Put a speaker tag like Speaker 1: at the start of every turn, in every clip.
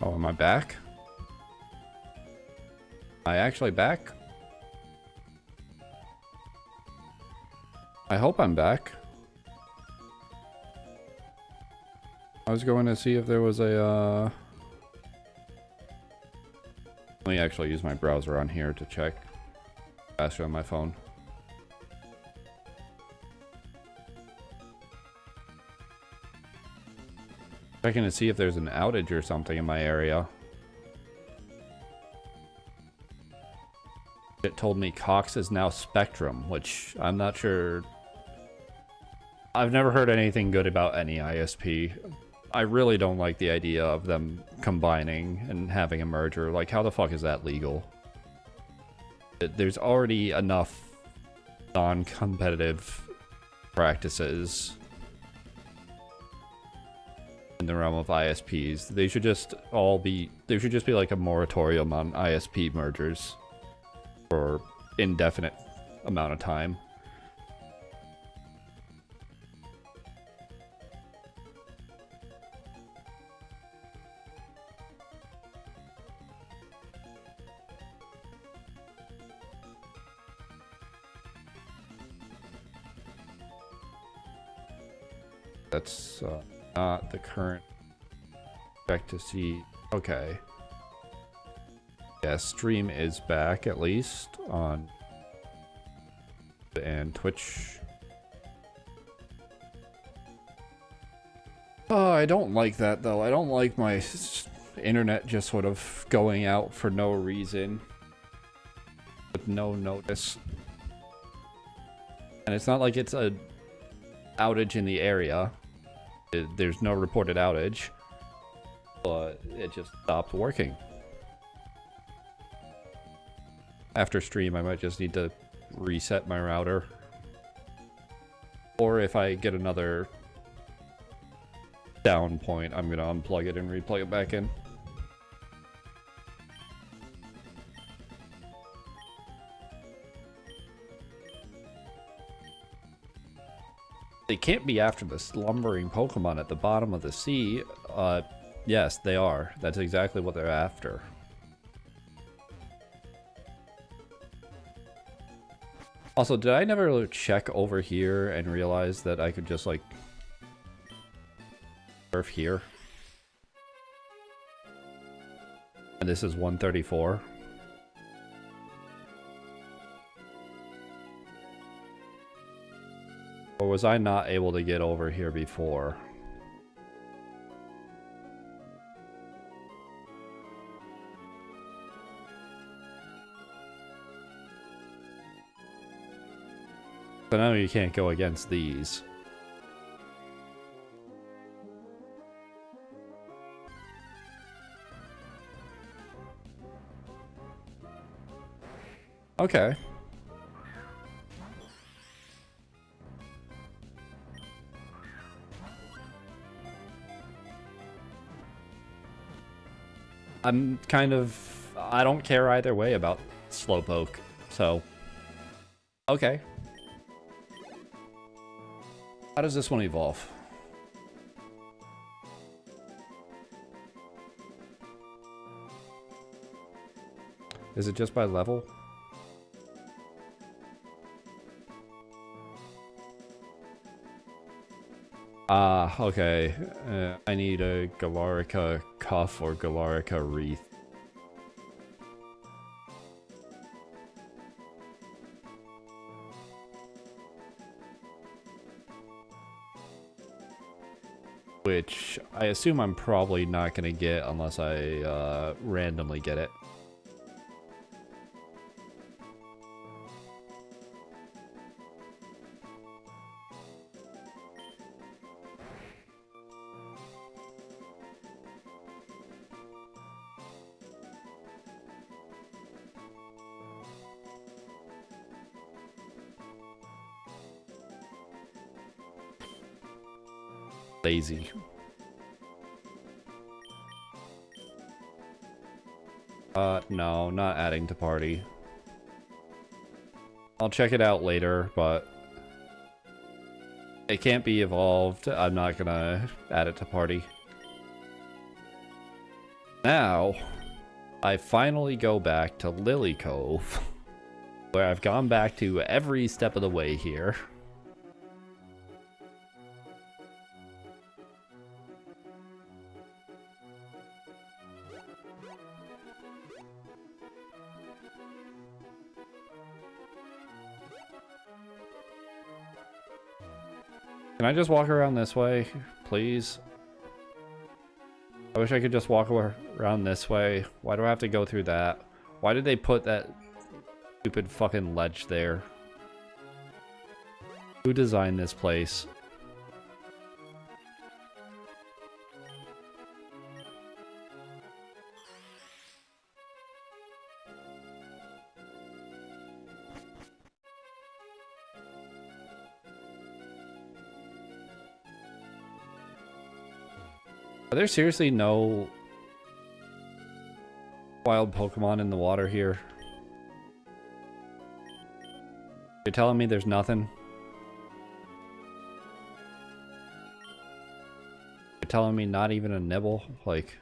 Speaker 1: Oh, am I back? Am I actually back? I hope I'm back. I was going to see if there was a, Let me actually use my browser on here to check. Faster on my phone. Checking to see if there's an outage or something in my area. It told me Cox is now Spectrum, which I'm not sure. I've never heard anything good about any ISP. I really don't like the idea of them combining and having a merger. Like, how the fuck is that legal? There's already enough non-competitive practices in the realm of ISPs. They should just there should just be like a moratorium on ISP mergers for indefinite amount of time. That's not the current. Check to see. Okay. Yeah, stream is back at least on and Twitch. Oh, I don't like that though. I don't like my internet just sort of going out for no reason with no notice. And it's not like it's a outage in the area. There's no reported outage, but it just stopped working. After stream, I might just need to reset my router. Or if I get another down point, I'm gonna unplug it and replug it back in. They can't be after the slumbering Pokemon at the bottom of the sea. Yes, they are. That's exactly what they're after. Also, did I never check over here and realize that I could just, like, surf here? And this is 134. Or was I not able to get over here before? But now you can't go against these. Okay. I'm kind of... I don't care either way about Slowpoke, so... Okay. How does this one evolve? Is it just by level? Ah, okay. I need a Galarica Cuff or Galarica Wreath. Which I assume I'm probably not going to get unless I randomly get it. Lazy. No, not adding to party. I'll check it out later, but it can't be evolved. I'm not gonna add it to party. Now, I finally go back to Lily Cove, where I've gone back to every step of the way here. Can I just walk around this way, please? I wish I could just walk around this way. Why do I have to go through that? Why did they put that stupid fucking ledge there? Who designed this place? Are there seriously no wild Pokemon in the water here? You're telling me there's nothing? You're telling me not even a nibble? Like...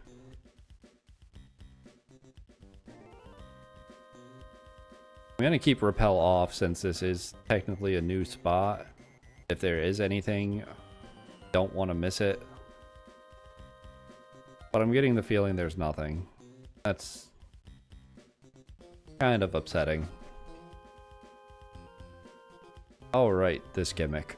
Speaker 1: I'm gonna keep Repel off since this is technically a new spot. If there is anything, don't want to miss it. But I'm getting the feeling there's nothing. That's kind of upsetting. Oh, right, this gimmick.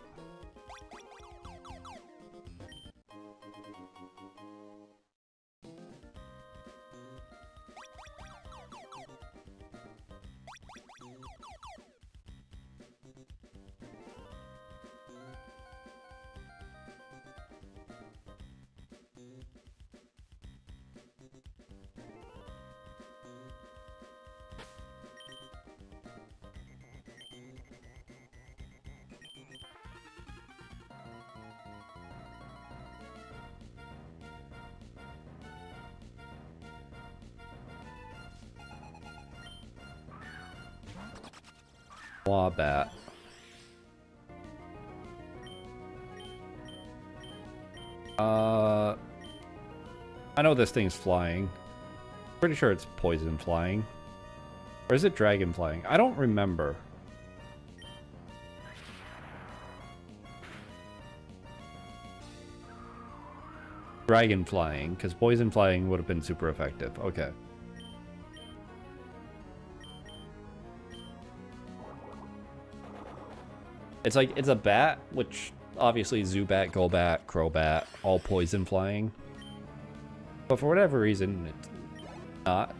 Speaker 1: Wombat. I know this thing's flying. Pretty sure it's poison flying. Or is it dragon flying? I don't remember. Dragon flying, because poison flying would have been super effective. Okay. It's like, it's a bat, which obviously Zubat, Golbat, Crobat, all poison flying. But for whatever reason, it's not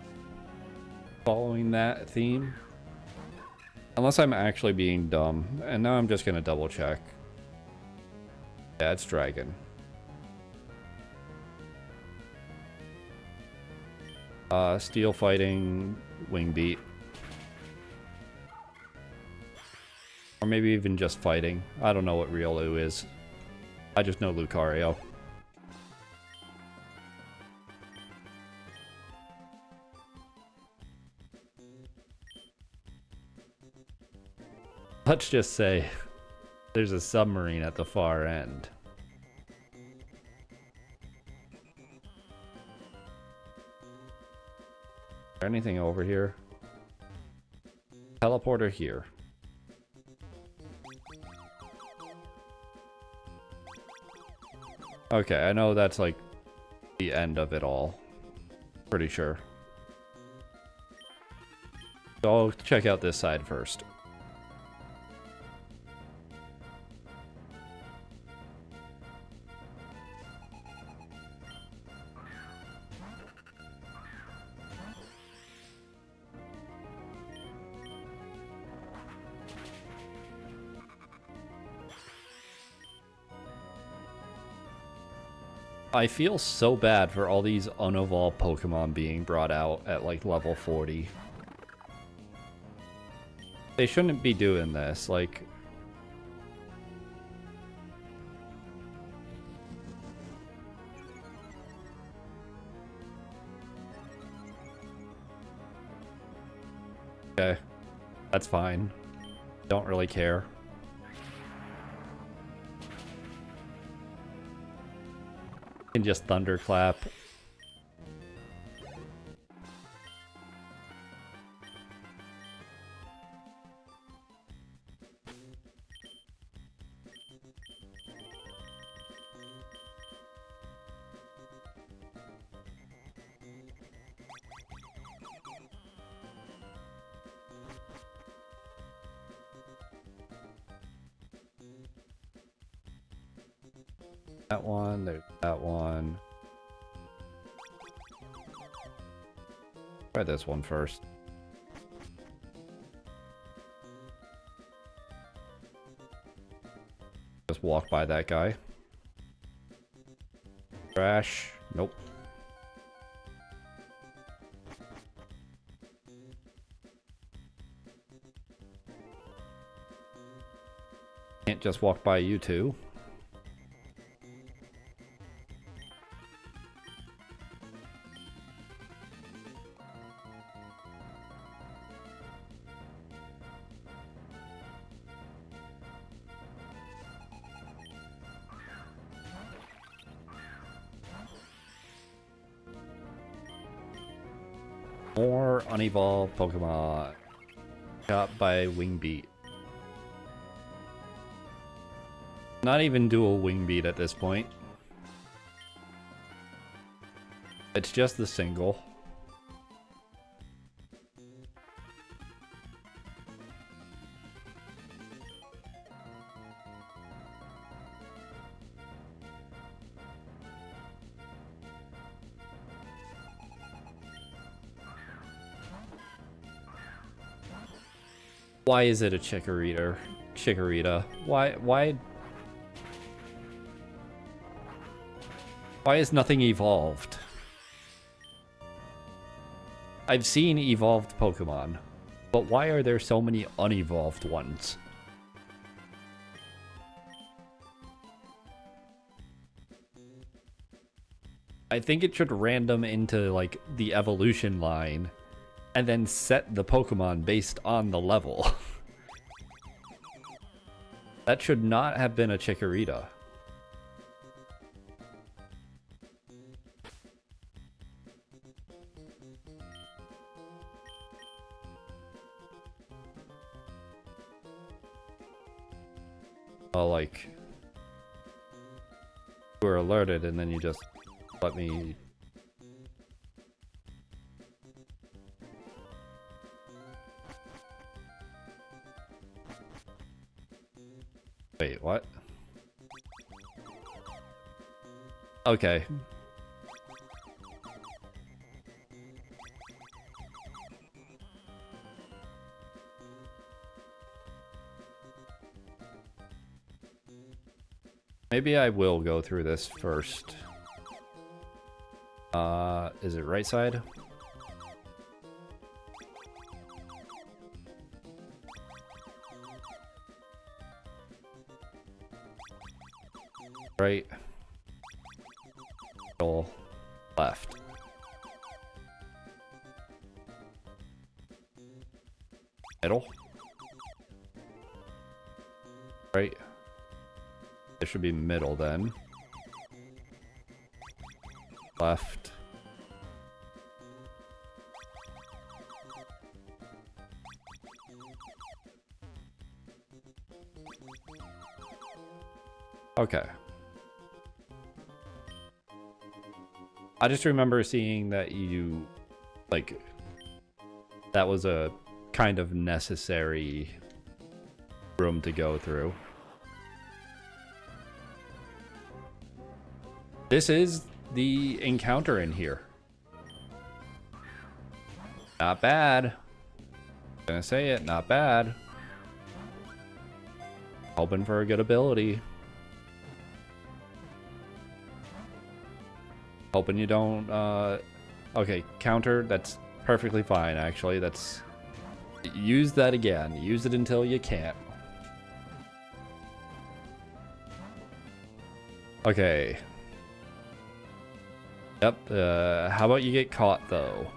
Speaker 1: following that theme. Unless I'm actually being dumb. And now I'm just gonna double check. Yeah, it's dragon. Steel fighting, wing beat. Or maybe even just fighting. I don't know what Riolu is. I just know Lucario. Let's just say there's a submarine at the far end. Is there anything over here? Teleporter here. Okay, I know that's like the end of it all. Pretty sure. So I'll check out this side first. I feel so bad for all these unevolved Pokemon being brought out at like level 40. They shouldn't be doing this, like... Okay, that's fine. Don't really care. Can just thunderclap. That one, there's that one. Try this one first. Just walk by that guy. Trash. Nope. Can't just walk by you two. More unevolved Pokemon. Shot by Wingbeat. Not even dual Wingbeat at this point. It's just the single. Why is it a Chikorita? Why is nothing evolved? I've seen evolved Pokemon, but why are there so many unevolved ones? I think it should random into like the evolution line and then set the Pokemon based on the level. That should not have been a Chikorita. Like, you were alerted and then you just let me... Wait, what? Okay. Maybe I will go through this first. Is it right side? Right. Middle. Left. Middle. Right. It should be middle then. Left. Okay. I just remember seeing that you, like, that was a kind of necessary room to go through. This is the encounter in here. Not bad. Gonna say it, not bad. Hoping for a good ability. Hoping you don't, okay, counter, that's perfectly fine, actually. That's... Use that again. Use it until you can't. Okay. Yep, how about you get caught, though?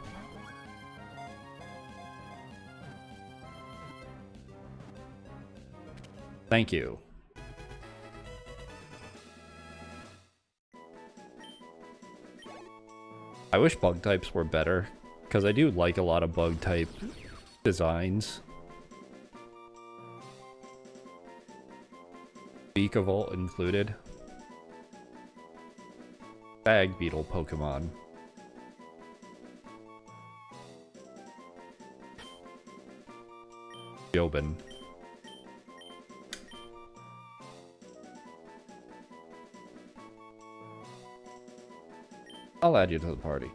Speaker 1: Thank you. I wish bug types were better, because I do like a lot of bug type designs. Beak of Volt included. Bag Beetle Pokemon. Jobin. I'll add you to the party.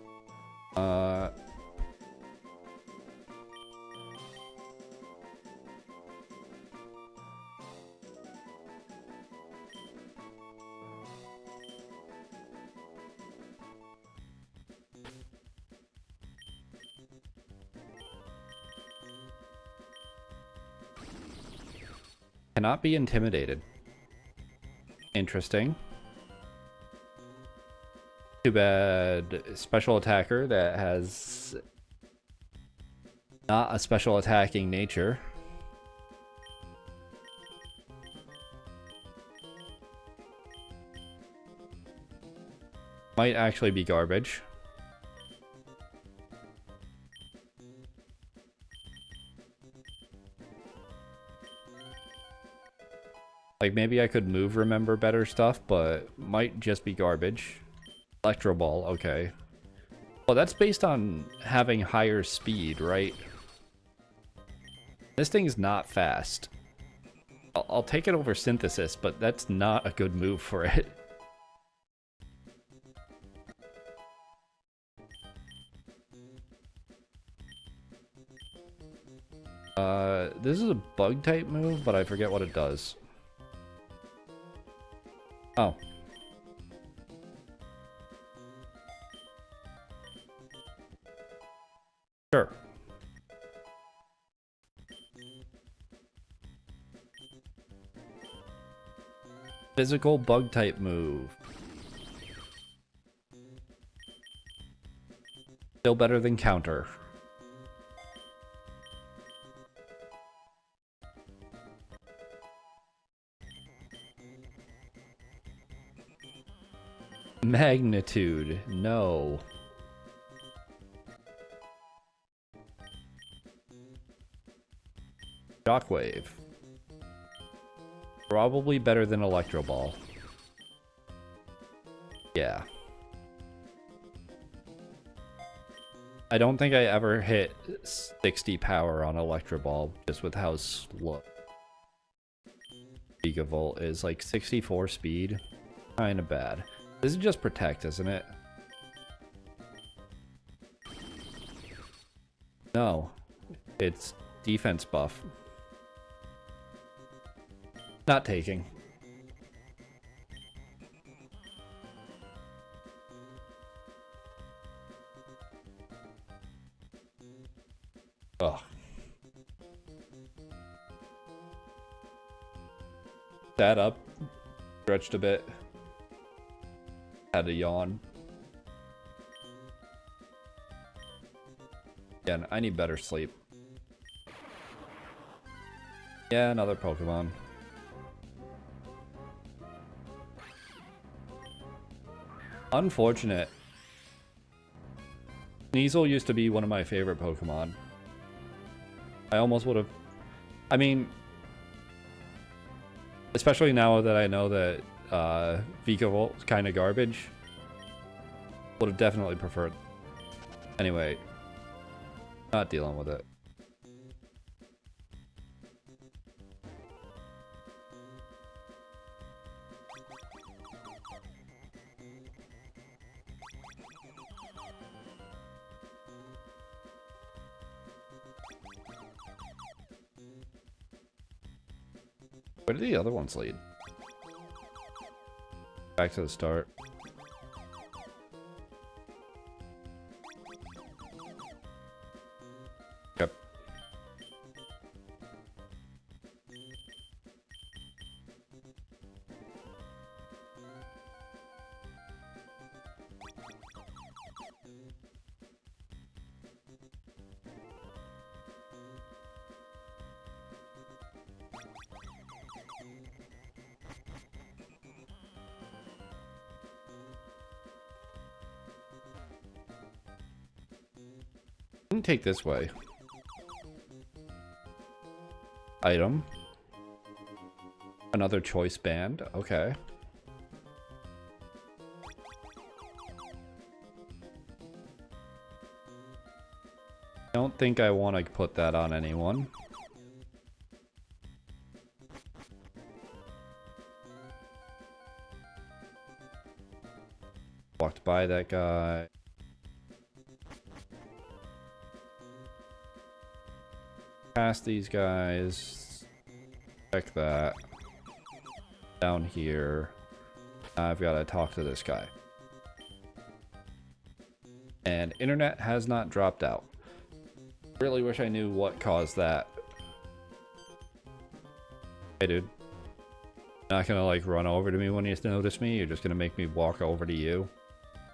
Speaker 1: Cannot be intimidated. Interesting. Too bad special attacker that has not a special attacking nature. Might actually be garbage. Like, maybe I could move remember better stuff, but might just be garbage. Electro Ball, okay. Well, that's based on having higher speed, right? This thing's not fast. I'll take it over Synthesis, but that's not a good move for it. This is a bug type move, but I forget what it does. Oh. Sure. Physical bug type move. Still better than counter. Magnitude, no. Shockwave. Probably better than Electro Ball. Yeah. I don't think I ever hit 60 power on Electro Ball, just with how slow Gigavolt is. Like 64 speed. Kinda bad. This is just protect, isn't it? No. It's defense buff. Not taking. Ugh. Sat up. Stretched a bit. Had a yawn. Yeah, I need better sleep. Yeah, another Pokemon. Unfortunate. Sneasel used to be one of my favorite Pokemon. I almost would have... I mean... Especially now that I know that Vicavolt's kind of garbage. Would have definitely preferred. Anyway. Not dealing with it. Where did the other ones lead? Back to the start. Yep. Take this way. Item. Another choice band. Okay. Don't think I want to put that on anyone. Walked by that guy. Past these guys. Check that. Down here. I've got to talk to this guy. And internet has not dropped out. Really wish I knew what caused that. Hey, dude. Not gonna like run over to me when you notice me. You're just gonna make me walk over to you.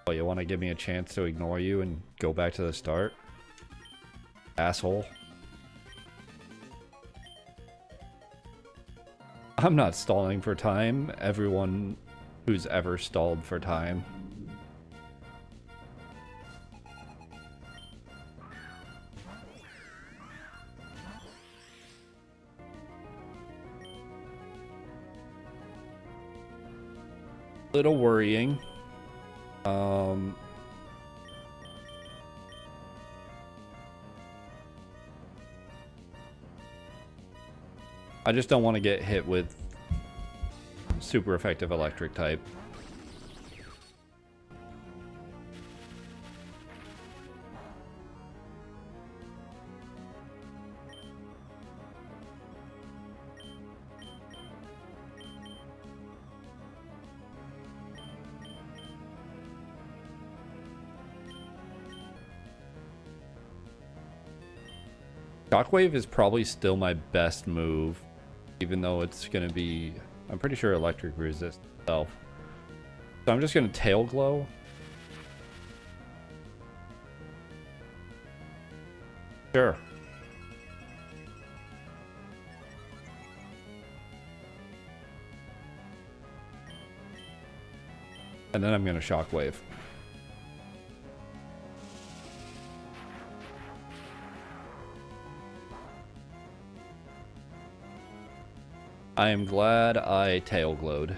Speaker 1: Oh, you want to give me a chance to ignore you and go back to the start? Asshole. I'm not stalling for time. Everyone who's ever stalled for time. Little worrying. I just don't want to get hit with super effective electric type. Shockwave is probably still my best move, even though it's going to be, I'm pretty sure electric resist itself. So I'm just going to tail glow. Sure. And then I'm going to shockwave. I am glad I tail glowed.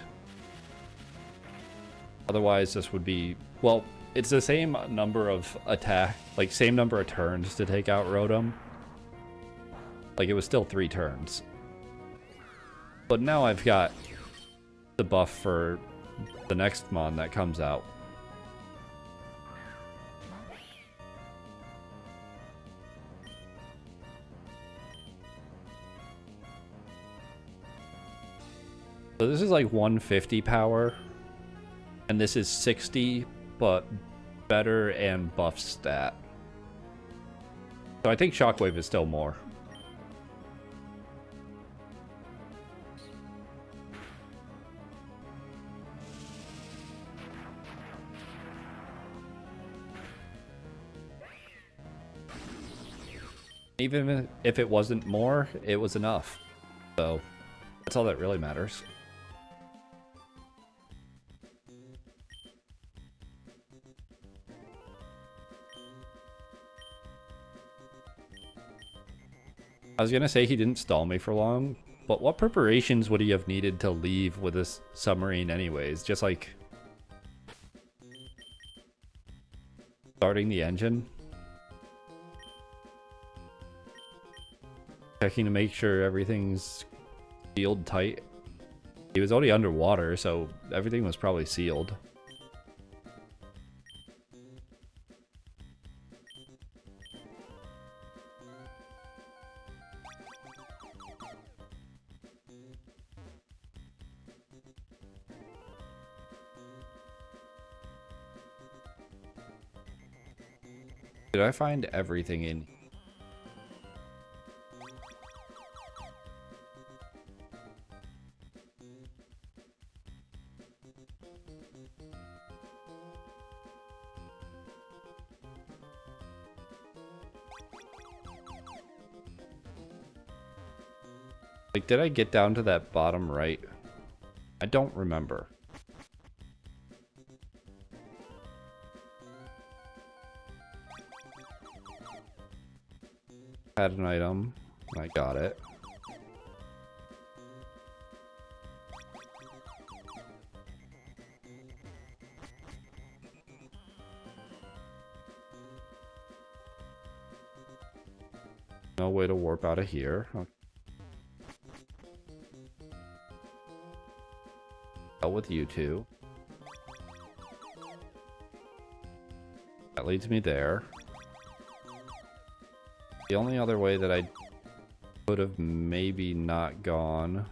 Speaker 1: Otherwise, this would be... Well, it's the same number of attack... Like, same number of turns to take out Rotom. Like, it was still 3 turns. But now I've got the buff for the next mon that comes out. So this is like 150 power, and this is 60, but better and buff stat. So I think Shockwave is still more. Even if it wasn't more, it was enough. So that's all that really matters. I was gonna say he didn't stall me for long, but what preparations would he have needed to leave with this submarine anyways? Just like starting the engine? Checking to make sure everything's sealed tight. He was already underwater, so everything was probably sealed. Did I find everything in? Like, did I get down to that bottom right? I don't remember. Had an item. I got it. No way to warp out of here. Okay. With you two. That leads me there. The only other way that I could have maybe not gone...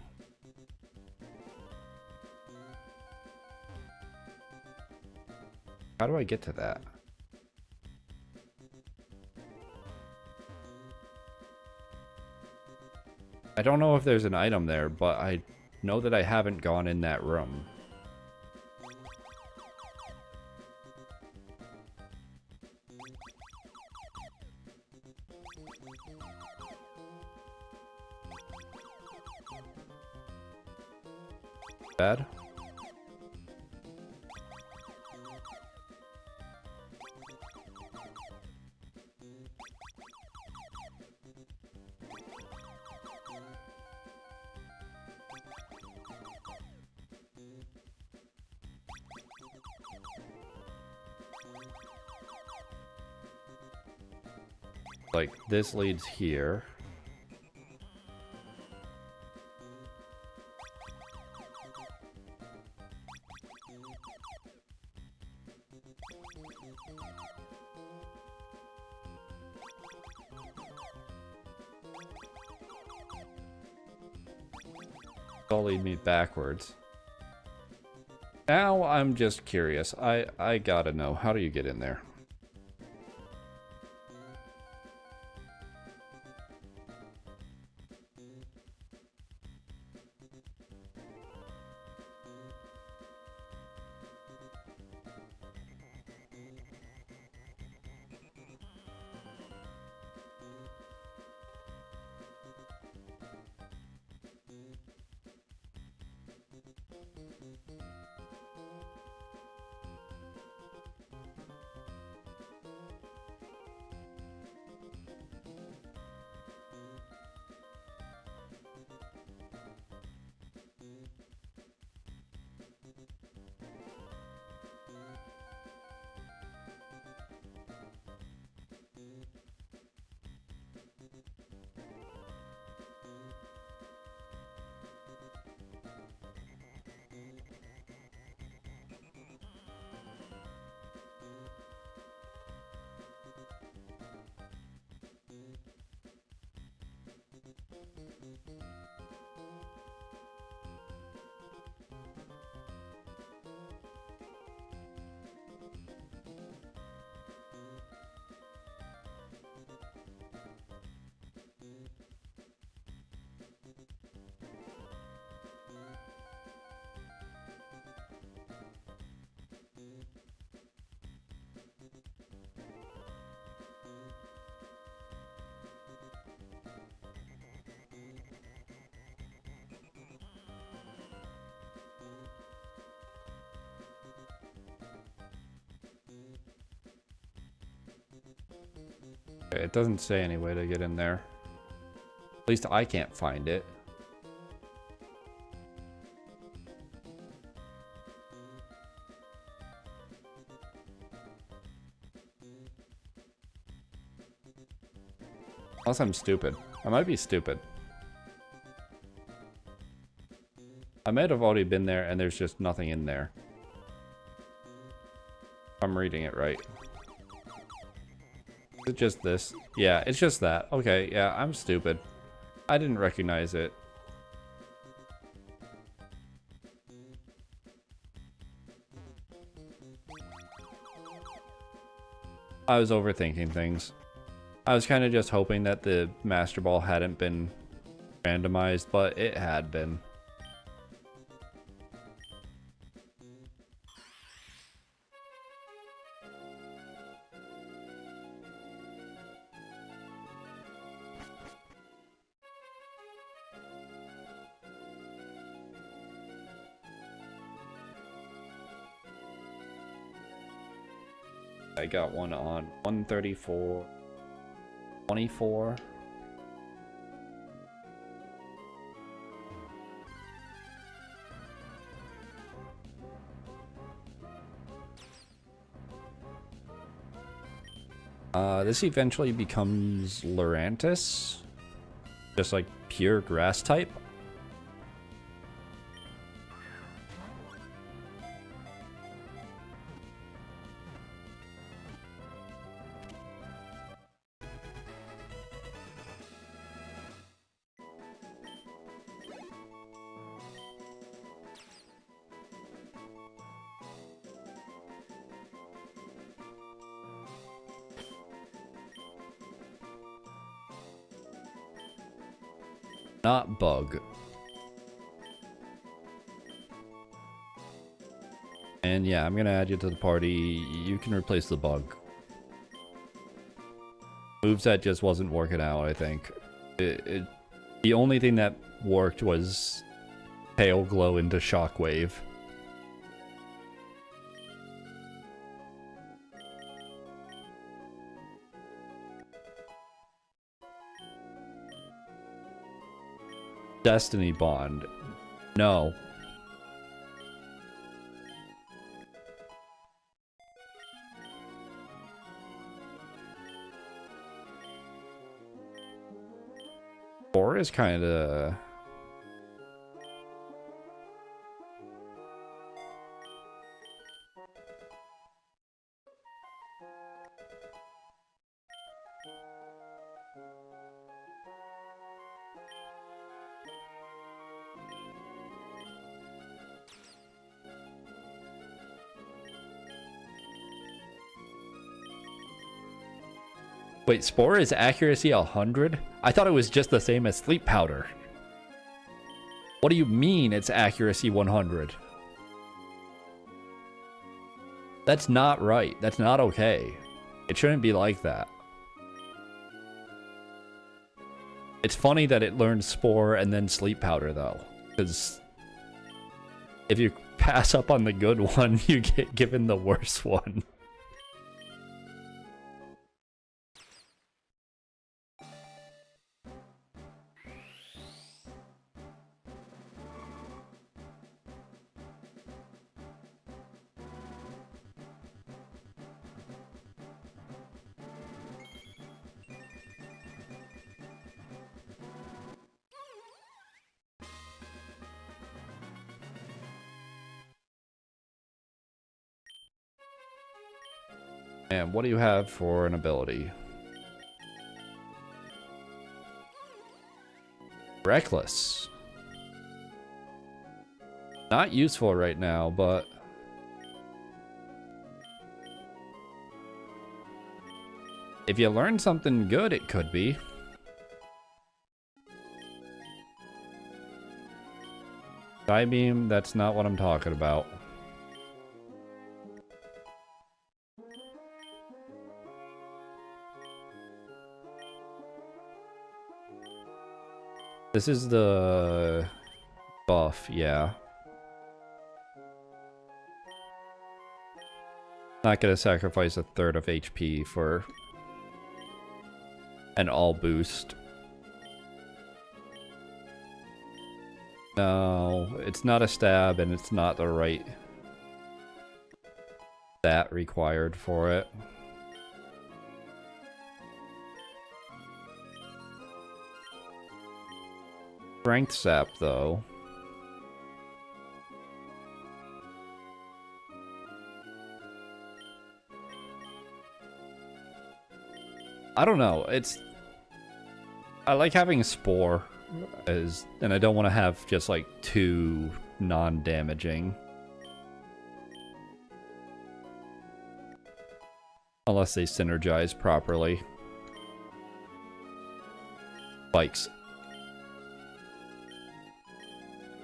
Speaker 1: How do I get to that? I don't know if there's an item there, but I know that I haven't gone in that room. Bad. Like, this leads here. It'll lead me backwards. Now I'm just curious. I gotta know. How do you get in there? Okay, it doesn't say any way to get in there. At least I can't find it. Unless I'm stupid. I might be stupid. I might have already been there and there's just nothing in there. If I'm reading it right. Is it just this? Yeah, it's just that. Okay, yeah, I'm stupid. I didn't recognize it. I was overthinking things. I was kind of just hoping that the Master Ball hadn't been randomized, but it had been. I got one on 134, 24. This eventually becomes Lurantis. Just like pure grass type. Not bug. And yeah, I'm gonna add you to the party. You can replace the bug. Moveset just wasn't working out, I think. The only thing that worked was Pale Glow into Shockwave. Destiny Bond. No. Spore is kind of... Wait, Spore is accuracy 100? I thought it was just the same as Sleep Powder. What do you mean it's accuracy 100? That's not right. That's not okay. It shouldn't be like that. It's funny that it learned Spore and then Sleep Powder, though. Because if you pass up on the good one, you get given the worst one. And what do you have for an ability? Reckless. Not useful right now, but... if you learn something good, it could be. Sky Beam, that's not what I'm talking about. This is the buff, yeah. Not gonna sacrifice a third of HP for an all boost. No, it's not a stab and it's not the right stat required for it. Strength sap, though. I don't know. I like having Spore, and I don't want to have just like 2 non-damaging. Unless they synergize properly. Spikes.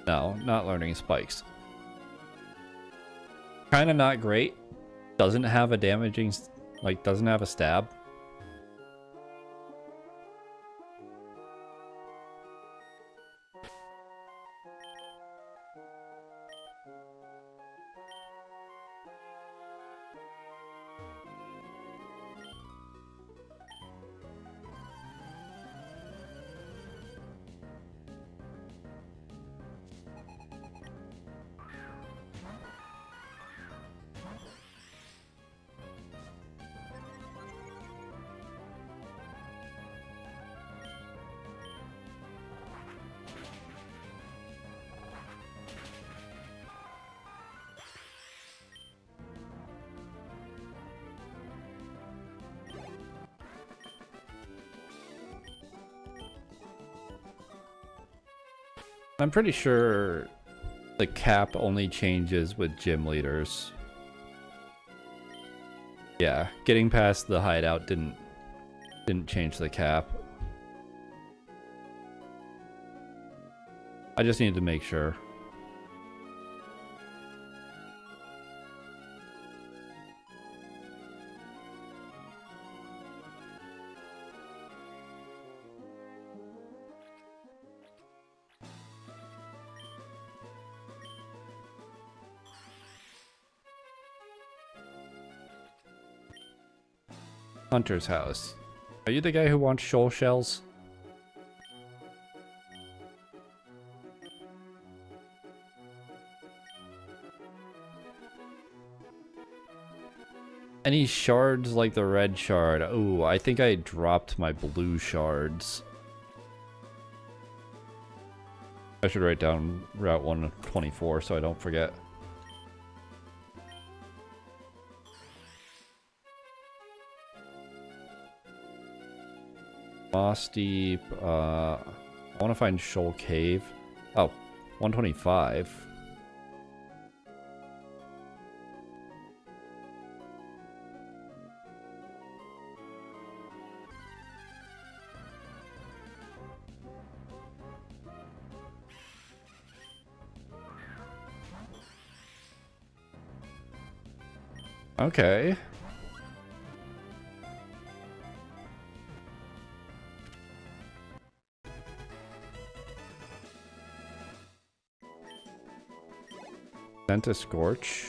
Speaker 1: No, not learning spikes. Kind of not great. Doesn't have a damaging, like, doesn't have a stab. I'm pretty sure the cap only changes with gym leaders. Yeah, getting past the hideout didn't change the cap. I just need to make sure. Hunter's house. Are you the guy who wants shoal shells? Any shards like the red shard? Ooh, I think I dropped my blue shards. I should write down Route 124 so I don't forget. Moss Deep, I want to find Shoal Cave. Oh, 125. Okay. Sent a Scorch.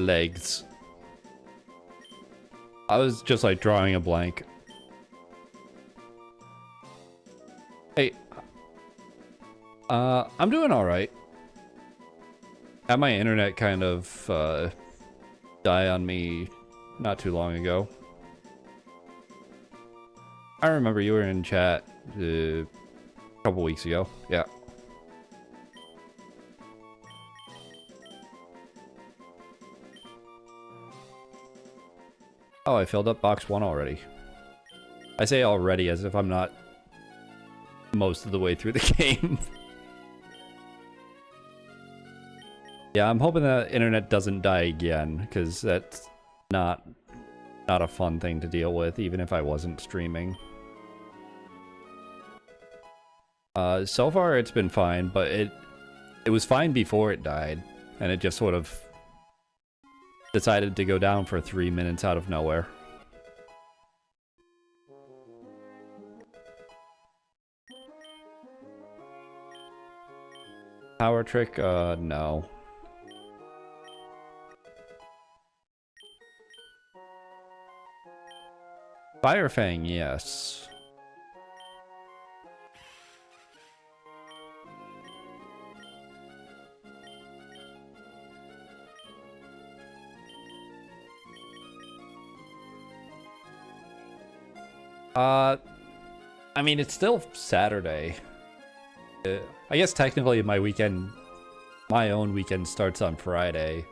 Speaker 1: Legs. I was just like drawing a blank. Hey. I'm doing alright. Had my internet kind of die on me not too long ago. I remember you were in chat a couple weeks ago. Yeah. Oh, I filled up box 1 already. I say already as if I'm not most of the way through the game. Yeah, I'm hoping the internet doesn't die again, because that's not a fun thing to deal with, even if I wasn't streaming. So far it's been fine, but it was fine before it died, and it just sort of decided to go down for 3 minutes out of nowhere. Power trick? No. Fire Fang, yes. I mean, it's still Saturday. I guess technically my own weekend starts on Friday.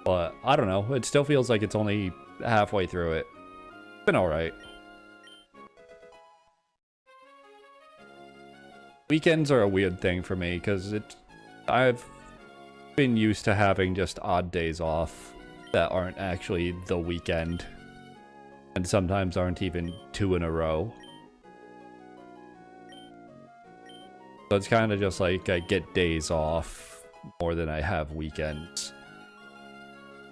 Speaker 1: But, I don't know, it still feels like it's only halfway through it. It's been alright. Weekends are a weird thing for me, because I've been used to having just odd days off that aren't actually the weekend. And sometimes aren't even 2 in a row. So it's kind of just like I get days off more than I have weekends.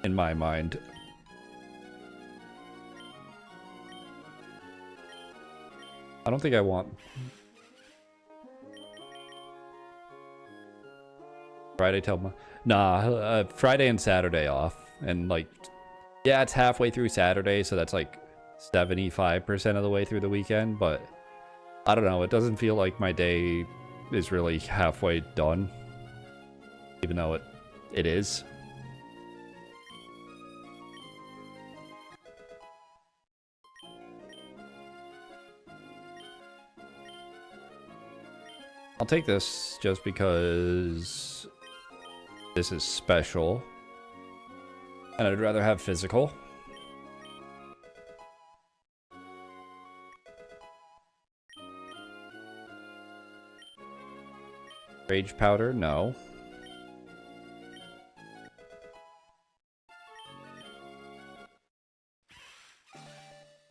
Speaker 1: In my mind. I don't think I want... Friday till... Nah, Friday and Saturday off. And like... Yeah, it's halfway through Saturday, so that's like 75% of the way through the weekend, but I don't know, it doesn't feel like my day is really halfway done, even though it is. I'll take this just because this is special. And I'd rather have physical. Rage powder, no.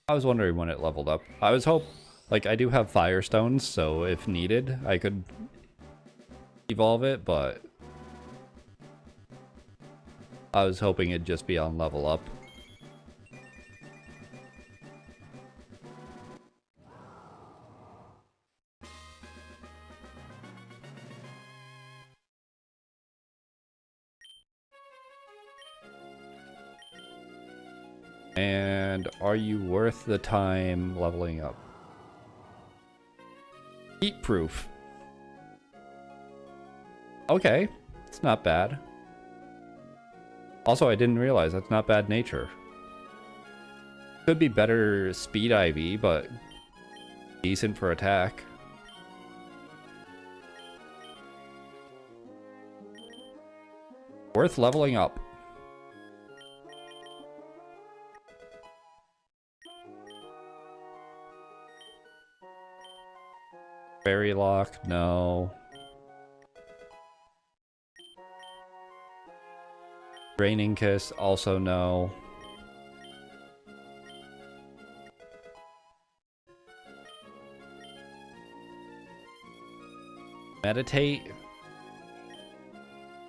Speaker 1: I was wondering when it leveled up. I was like, I do have Firestones, so if needed, I could evolve it, but I was hoping it'd just be on level up. And are you worth the time leveling up? Heat proof. Okay, it's not bad. Also, I didn't realize that's not bad nature. Could be better speed IV, but decent for attack. Worth leveling up. Fairy lock, no. Draining kiss, also no. Meditate.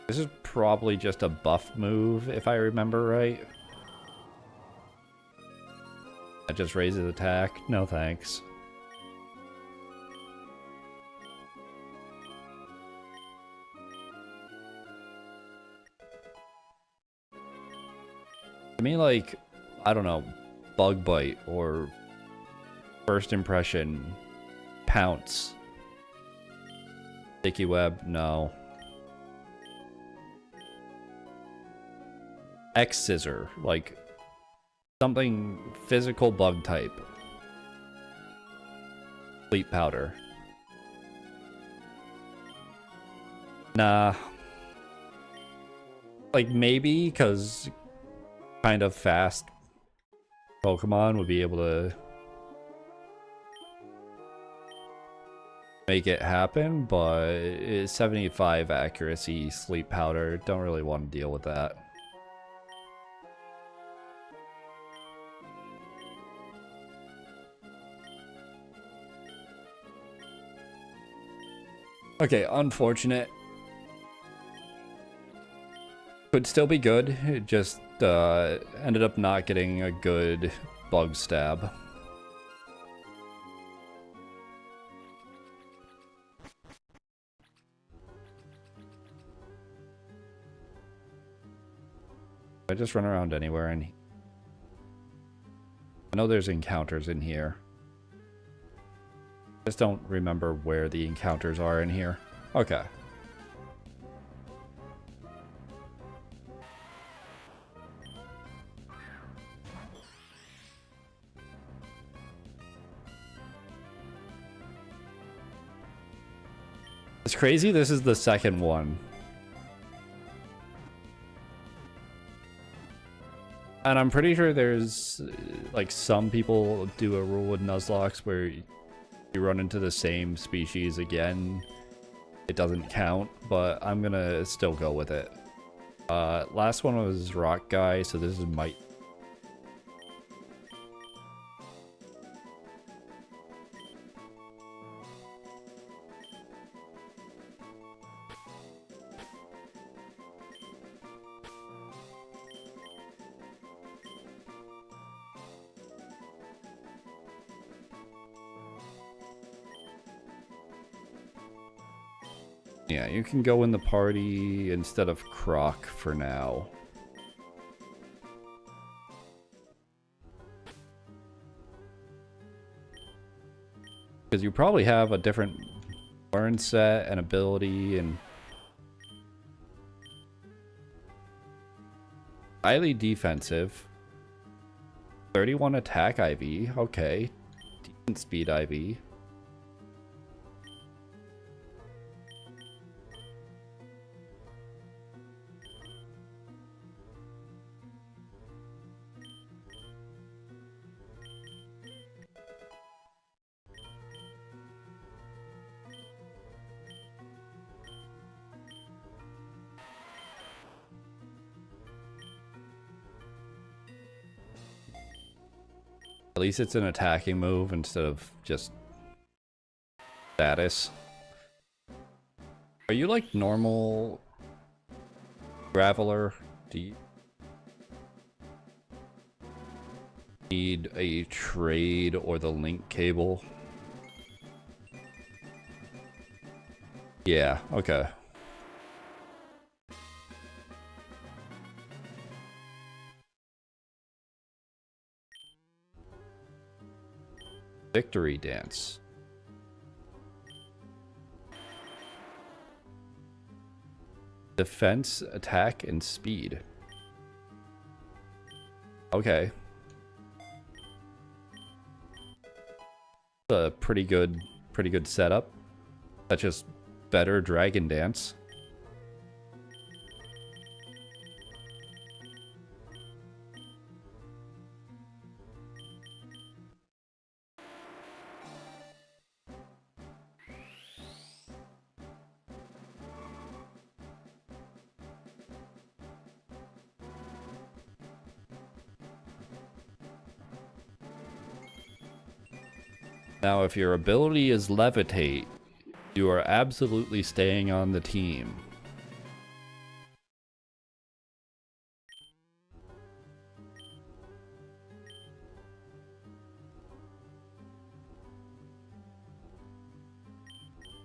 Speaker 1: This is probably just a buff move, if I remember right. That just raises attack. No thanks. I mean, like, I don't know, bug bite or first impression, pounce. Sticky web, no. X scissor, like something physical bug type. Sleep powder. Nah. Like maybe, because kind of fast Pokemon would be able to make it happen, but it's 75 accuracy sleep powder. Don't really want to deal with that. Okay, unfortunate. Could still be good. It just ended up not getting a good bug stab. I just run around anywhere and I know there's encounters in here. Just don't remember where the encounters are in here. Okay. It's crazy, this is the second one. And I'm pretty sure there's, like, some people do a rule with Nuzlocke where you run into the same species again, it doesn't count, but I'm gonna still go with it. Last one was Rock Guy, so this is might. Yeah, you can go in the party instead of Croc for now. Because you probably have a different learn set and ability and highly defensive. 31 attack IV, okay. Decent speed IV. least it's an attacking move instead of just status. Are you like normal Graveler? Do you need a trade or the link cable? Yeah, okay. Victory dance. Defense, attack, and speed. Okay. A pretty good setup. That's just better dragon dance. Now, if your ability is levitate, you are absolutely staying on the team.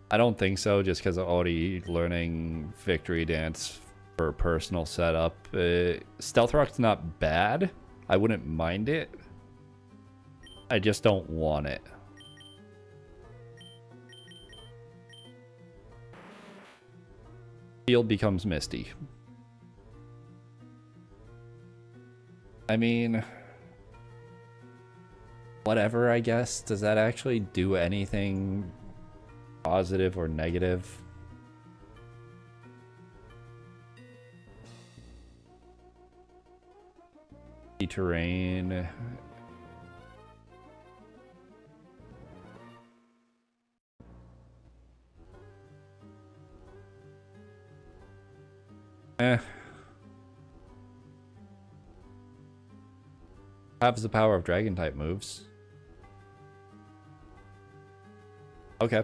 Speaker 1: I don't think so, just because I'm already learning Victory Dance for personal setup. Stealth Rock's not bad. I wouldn't mind it. I just don't want it. Field becomes misty. I mean, whatever, I guess. Does that actually do anything positive or negative? Terrain. Has the power of dragon type moves. Okay.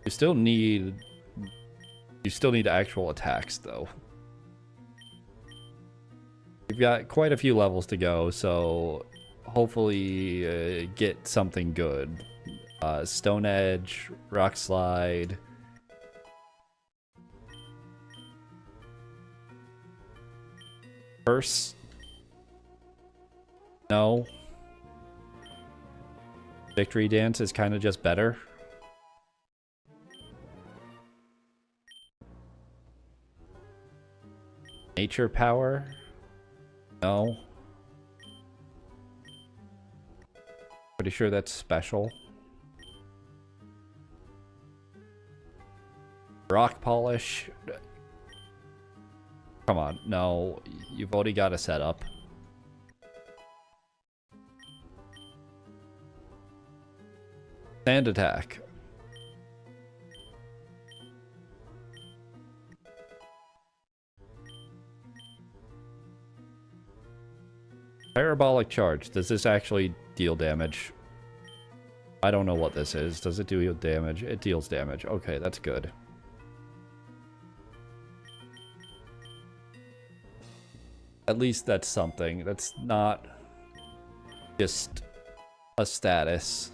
Speaker 1: You still need actual attacks though. You've got quite a few levels to go, so hopefully get something good. Stone Edge, Rock Slide. Curse. No. Victory Dance is kind of just better. Nature Power. No. Pretty sure that's special. Rock Polish. Come on, no. You've already got a setup. Sand Attack. Parabolic Charge. Does this actually deal damage? I don't know what this is. Does it deal damage? It deals damage. Okay, that's good. At least that's something. That's not just a status.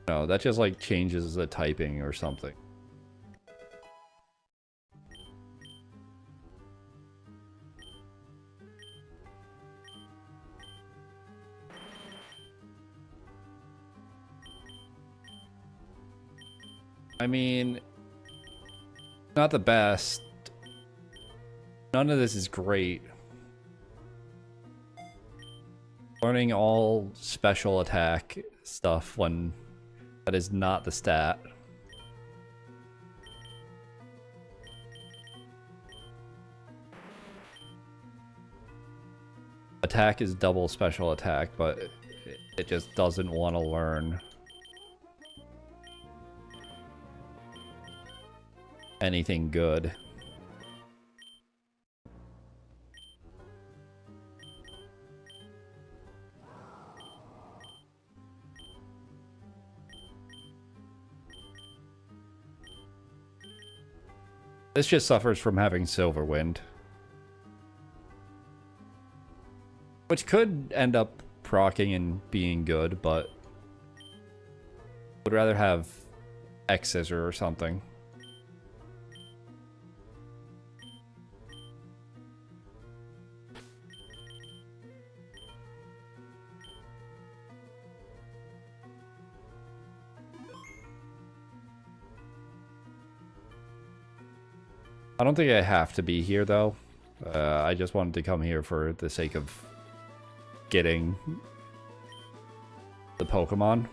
Speaker 1: No, that just like changes the typing or something. I mean, not the best. None of this is great. Learning all special attack stuff when that is not the stat. attack is double special attack, but it just doesn't want to learn anything good. This just suffers from having Silverwind, which could end up proccing and being good, but would rather have X-Scissor or something. I don't think I have to be here, though. I just wanted to come here for the sake of getting the Pokemon.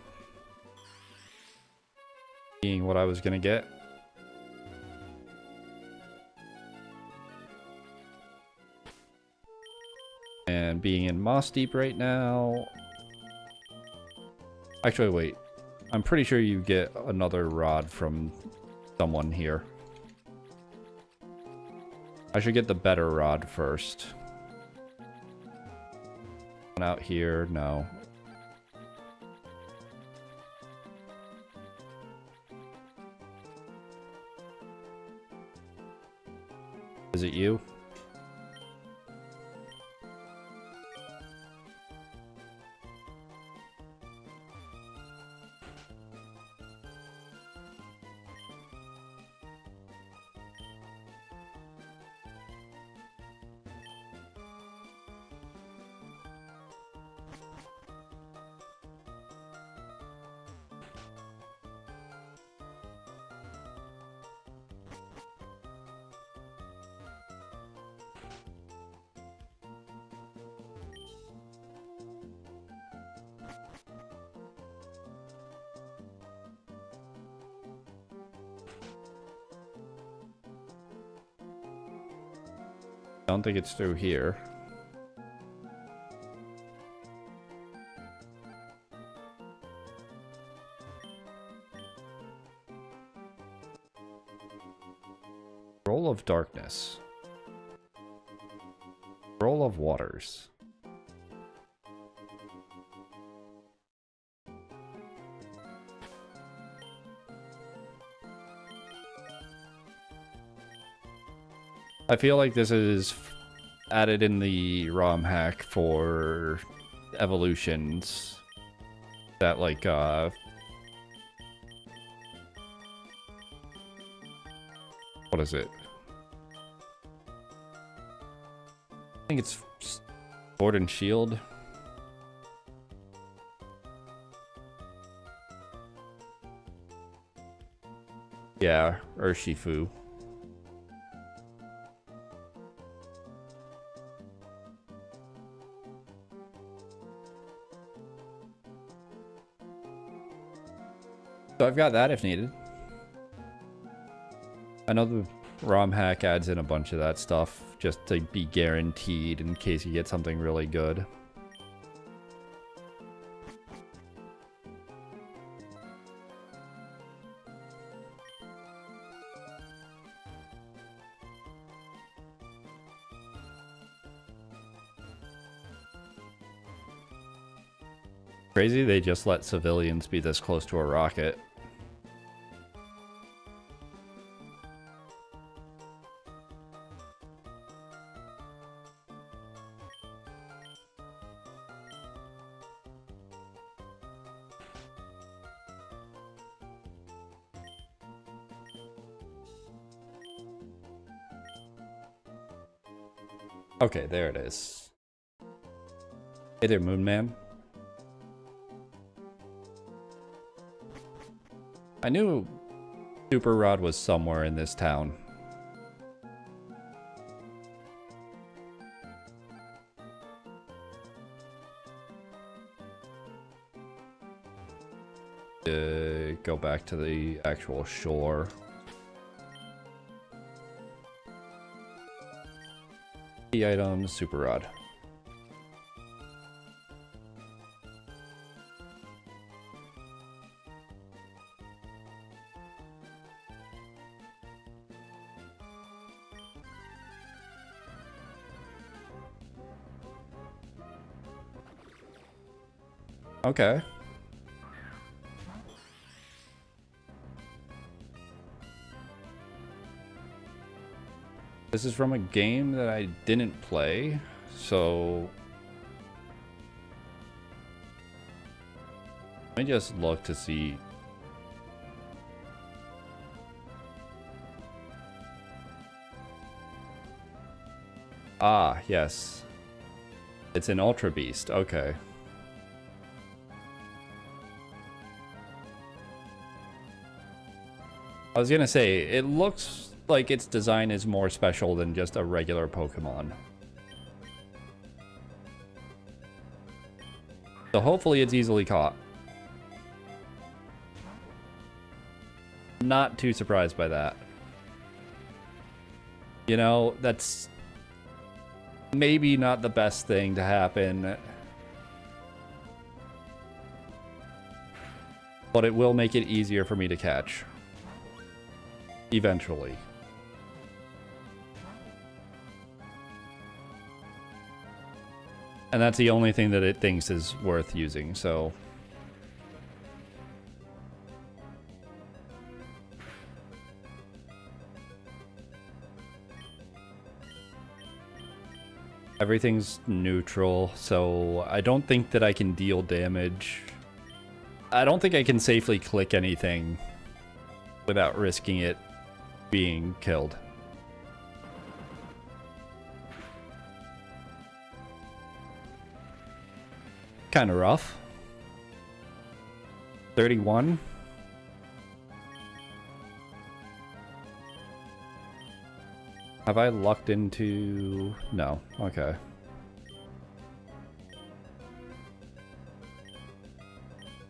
Speaker 1: Being what I was gonna get. And being in Moss Deep right now... Actually, wait. I'm pretty sure you get another rod from someone here. I should get the better rod first. One out here, no. Is it you? I don't think it's through here. Roll of Darkness. Roll of Waters. I feel like this is added in the ROM hack for evolutions that, like, what is it? I think it's Sword and Shield. Yeah, Urshifu. So I've got that if needed. I know the ROM hack adds in a bunch of that stuff just to be guaranteed in case you get something really good. Crazy they just let civilians be this close to a rocket. Okay, there it is. Hey there, Moon Man. I knew Super Rod was somewhere in this town. Go back to the actual shore. Key items, Super Rod. Okay. This is from a game that I didn't play, so let me just look to see. Ah, yes. It's an Ultra Beast. Okay. I was gonna say, it looks like its design is more special than just a regular Pokemon. So hopefully it's easily caught. Not too surprised by that. You know, that's maybe not the best thing to happen, but it will make it easier for me to catch. Eventually. And that's the only thing that it thinks is worth using, so... Everything's neutral, so I don't think that I can deal damage. I don't think I can safely click anything without risking it being killed. Kind of rough. 31. Have I lucked into... No. Okay.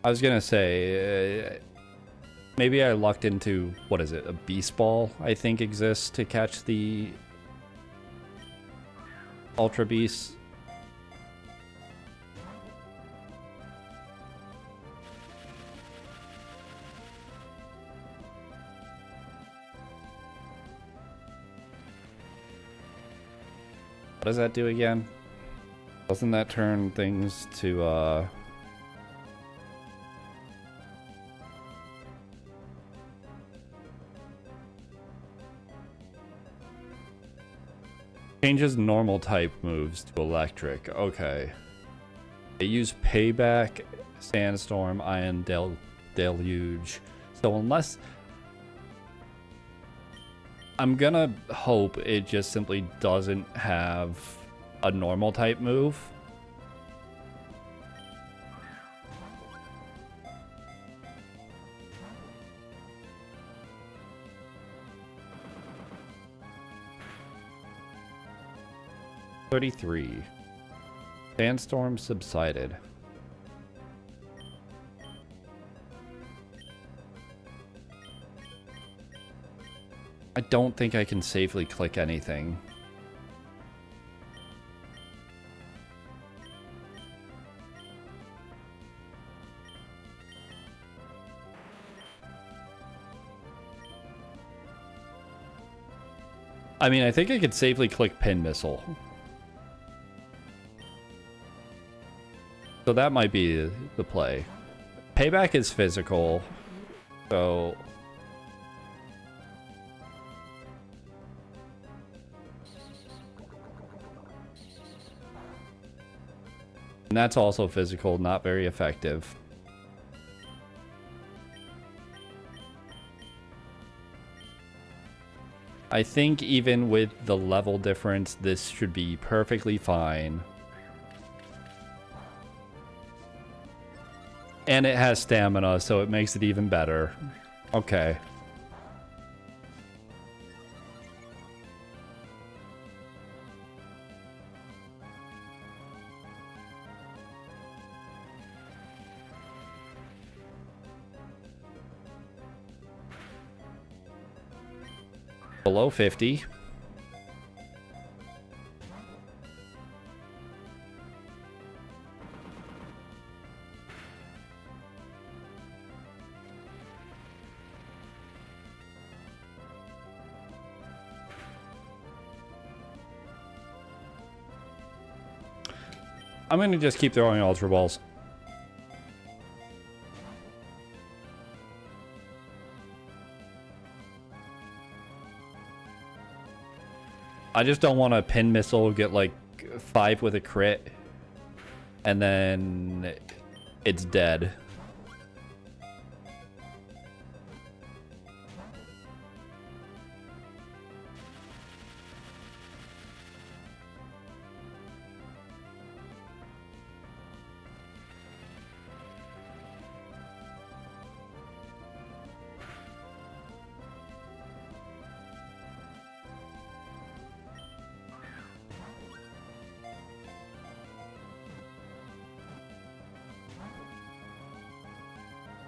Speaker 1: I was gonna say... maybe I lucked into... What is it? A Beast Ball, I think, exists to catch the... Ultra Beast. What does that do again? Doesn't that turn things to, changes normal type moves to electric. Okay. They use Payback, Sandstorm, Iron Deluge. So unless... I'm gonna hope it just simply doesn't have a normal type move. $33. Sandstorm subsided. I don't think I can safely click anything. I mean, I think I could safely click Pin Missile. So that might be the play. Payback is physical, so... And that's also physical, not very effective. I think even with the level difference, this should be perfectly fine. And it has stamina, so it makes it even better. Okay. Below 50. I'm going to just keep throwing Ultra Balls. I just don't want a pin missile get like 5 with a crit and then it's dead.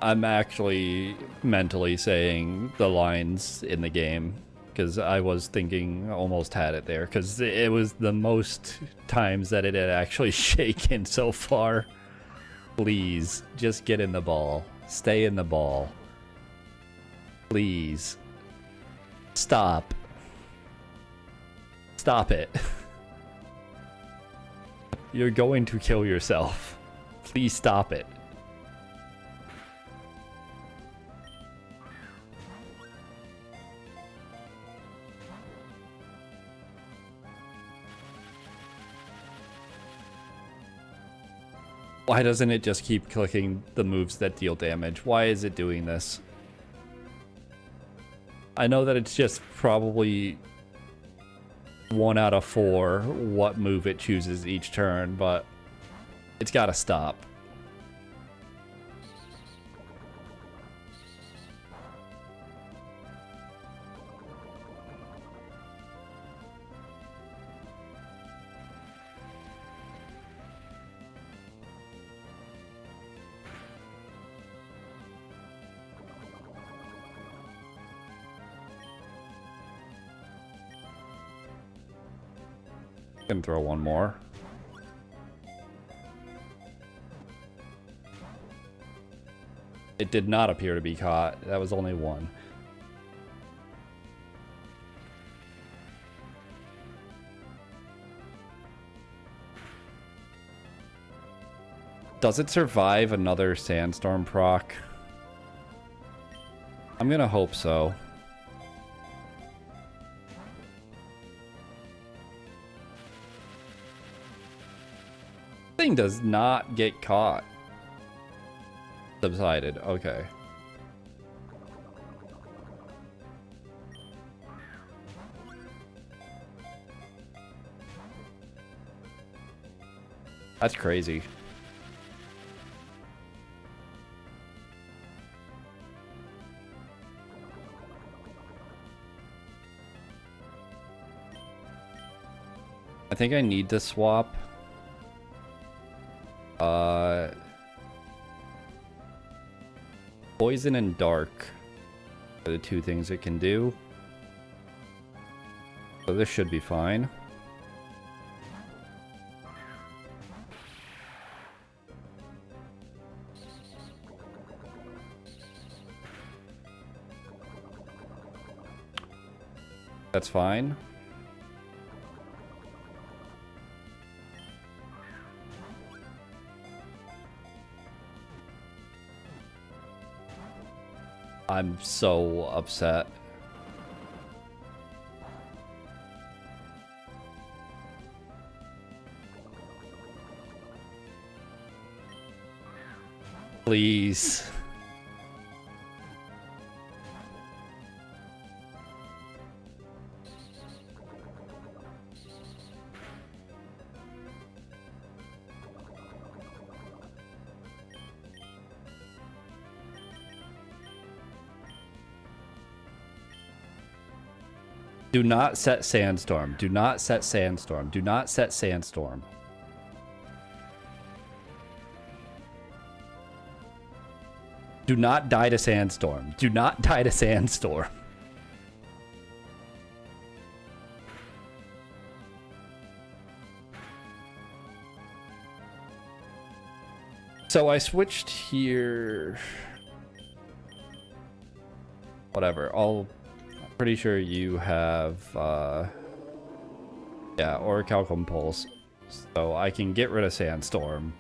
Speaker 1: I'm actually mentally saying the lines in the game because I was thinking almost had it there because it was the most times that it had actually shaken so far. Please, just get in the ball. Stay in the ball. Please. Stop. Stop it. You're going to kill yourself. Please stop it. Why doesn't it just keep clicking the moves that deal damage? Why is it doing this? I know that it's just probably 1 out of 4 what move it chooses each turn, but it's gotta stop. Can throw one more. It did not appear to be caught. That was only one. Does it survive another sandstorm proc? I'm gonna hope so. Thing does not get caught. Subsided. Okay. That's crazy. I think I need to swap. Poison and dark are the 2 things it can do. So this should be fine. That's fine. I'm so upset. Please. Do not set sandstorm. Do not set sandstorm. Do not set sandstorm. Do not die to sandstorm. Do not die to sandstorm. So I switched here. Whatever. I'm pretty sure you have, yeah, Orichalcum Pulse. So I can get rid of Sandstorm.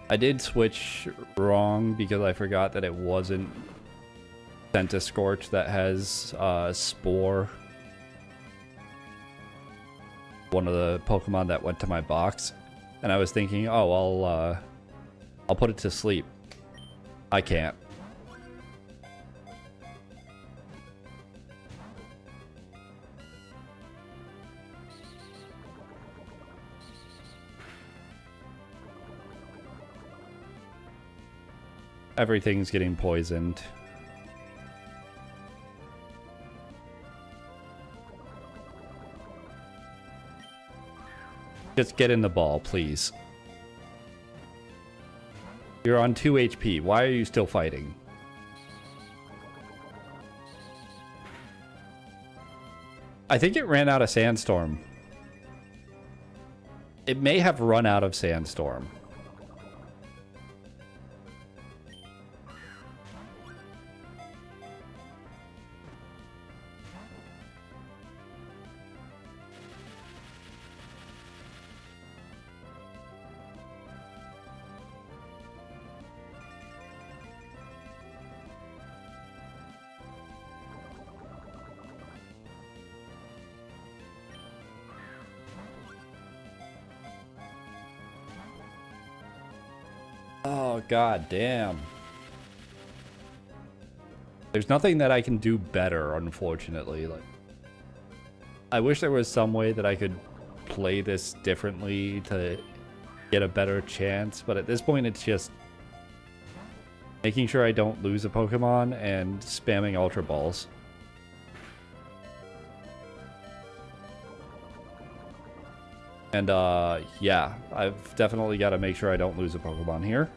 Speaker 1: I did switch wrong because I forgot that it wasn't Scorch that has Spore. One of the Pokemon that went to my box. And I was thinking, oh, I'll put it to sleep. I can't. Everything's getting poisoned. Just get in the ball, please. You're on 2 HP. Why are you still fighting? I think it ran out of Sandstorm. It may have run out of Sandstorm. Oh, god damn. There's nothing that I can do better, unfortunately. Like, I wish there was some way that I could play this differently to get a better chance, but at this point it's just making sure I don't lose a Pokemon and spamming Ultra Balls. And, yeah, I've definitely got to make sure I don't lose a Pokemon here.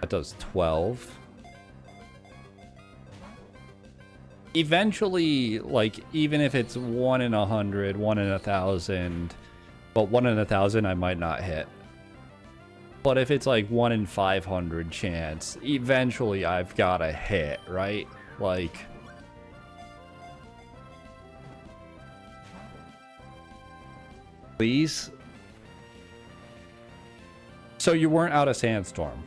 Speaker 1: That does 12. Eventually, like, even if it's 1 in 100, 1 in 1,000... But 1 in 1,000 I might not hit. But if it's like 1 in 500 chance, eventually I've got to hit, right? Like... Please? So you weren't out of Sandstorm.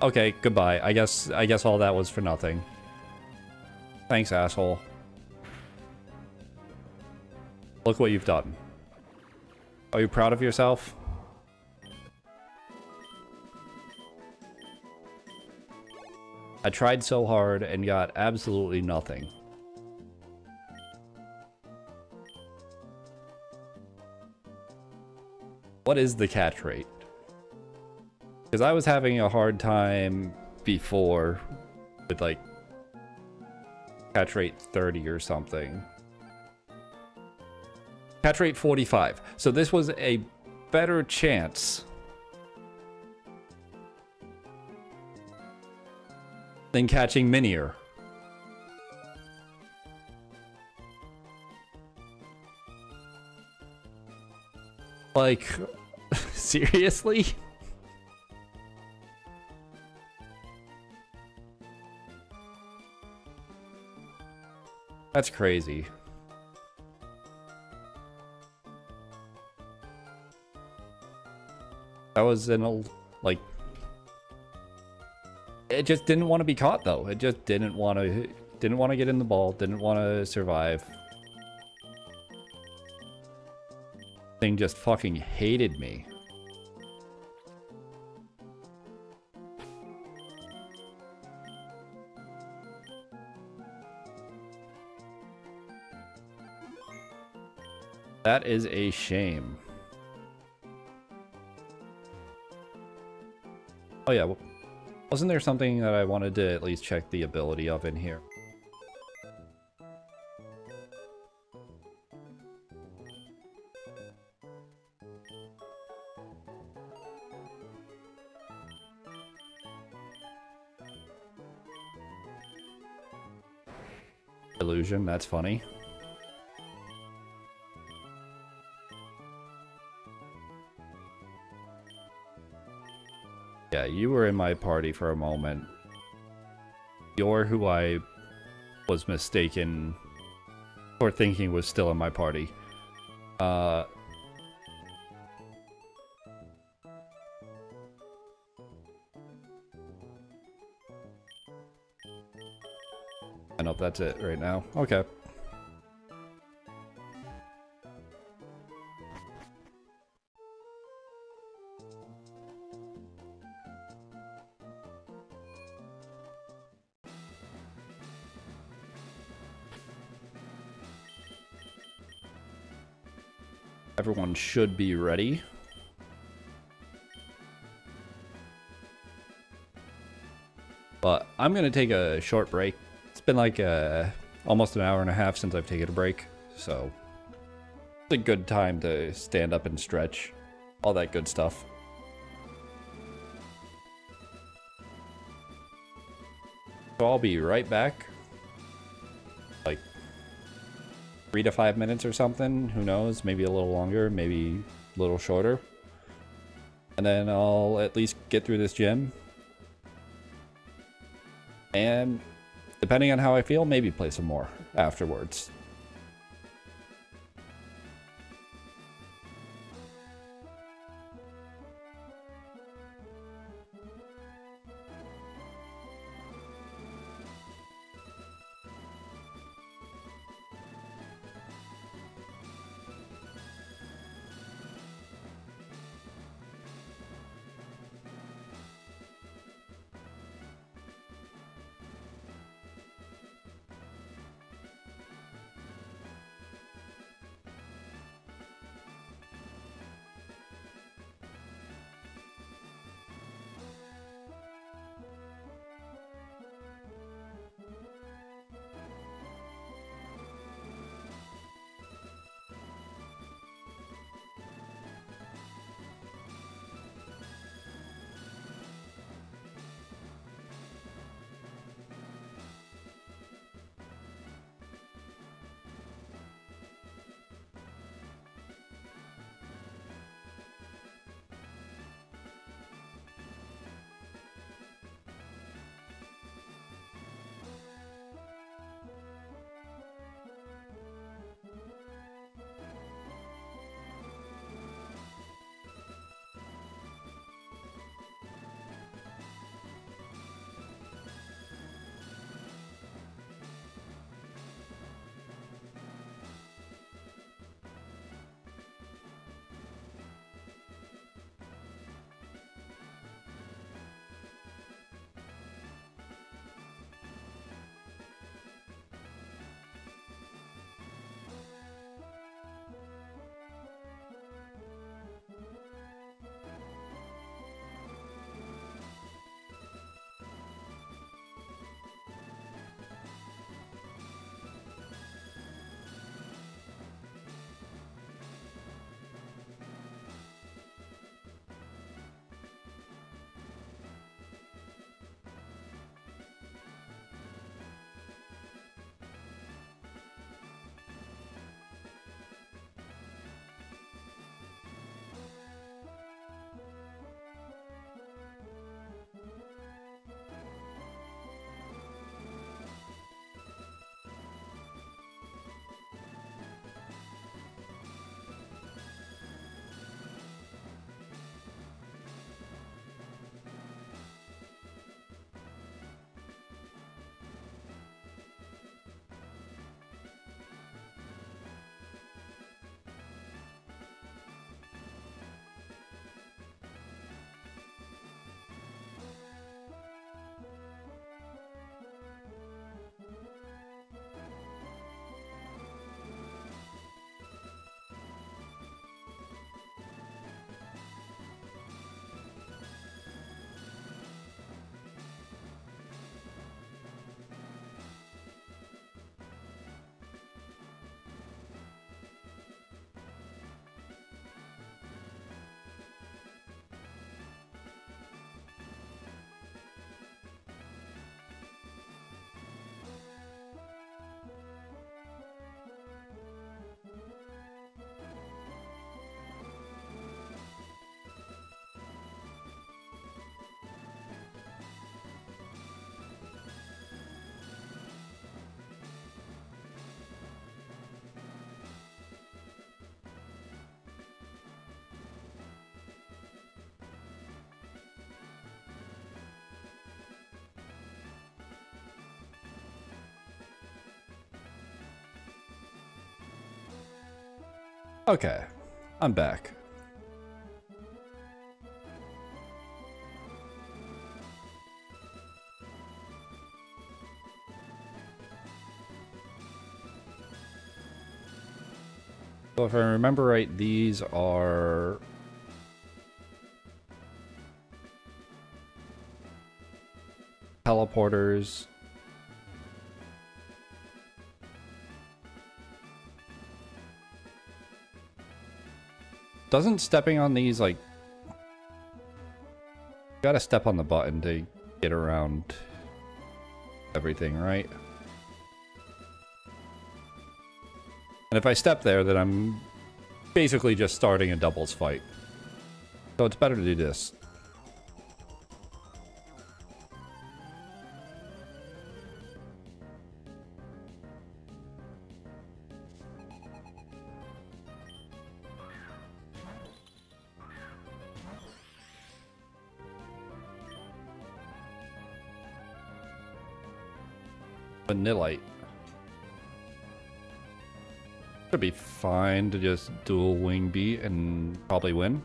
Speaker 1: Okay, goodbye. I guess all that was for nothing. Thanks, asshole. Look what you've done. Are you proud of yourself? I tried so hard and got absolutely nothing. What is the catch rate? Because I was having a hard time before with like catch rate 30 or something. Catch rate 45. So this was a better chance than catching Minior. Like, seriously? That's crazy. That was an old, like, it just didn't want to be caught though. It just didn't want to get in the ball, didn't want to survive. Thing just fucking hated me. That is a shame. Oh yeah, wasn't there something that I wanted to at least check the ability of in here? Illusion, that's funny. Yeah, you were in my party for a moment. You're who I was mistaken for thinking was still in my party. I know that's it right now. Okay. Everyone should be ready. But I'm gonna take a short break. It's been like almost an hour and a half since I've taken a break, so it's a good time to stand up and stretch. All that good stuff. So I'll be right back. Like 3 to 5 minutes or something. Who knows? Maybe a little longer, maybe a little shorter. And then I'll at least get through this gym. And depending on how I feel, maybe play some more afterwards. Okay, I'm back. So if I remember right, these are teleporters. Doesn't stepping on these, like... You gotta step on the button to get around everything, right? And if I step there, then I'm basically just starting a doubles fight. So it's better to do this. Vanillite. Should be fine to just dual wing beat and probably win.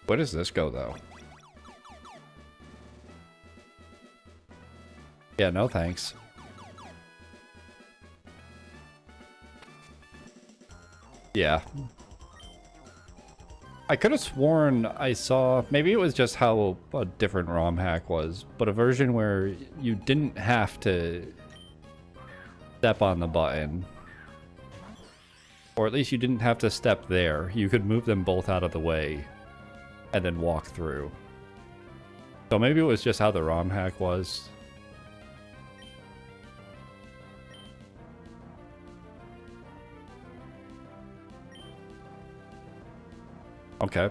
Speaker 1: Where does this go though? Yeah, no thanks. Yeah. I could have sworn I saw, maybe it was just how a different ROM hack was, but a version where you didn't have to step on the button. Or at least you didn't have to step there. You could move them both out of the way and then walk through. So maybe it was just how the ROM hack was. Okay.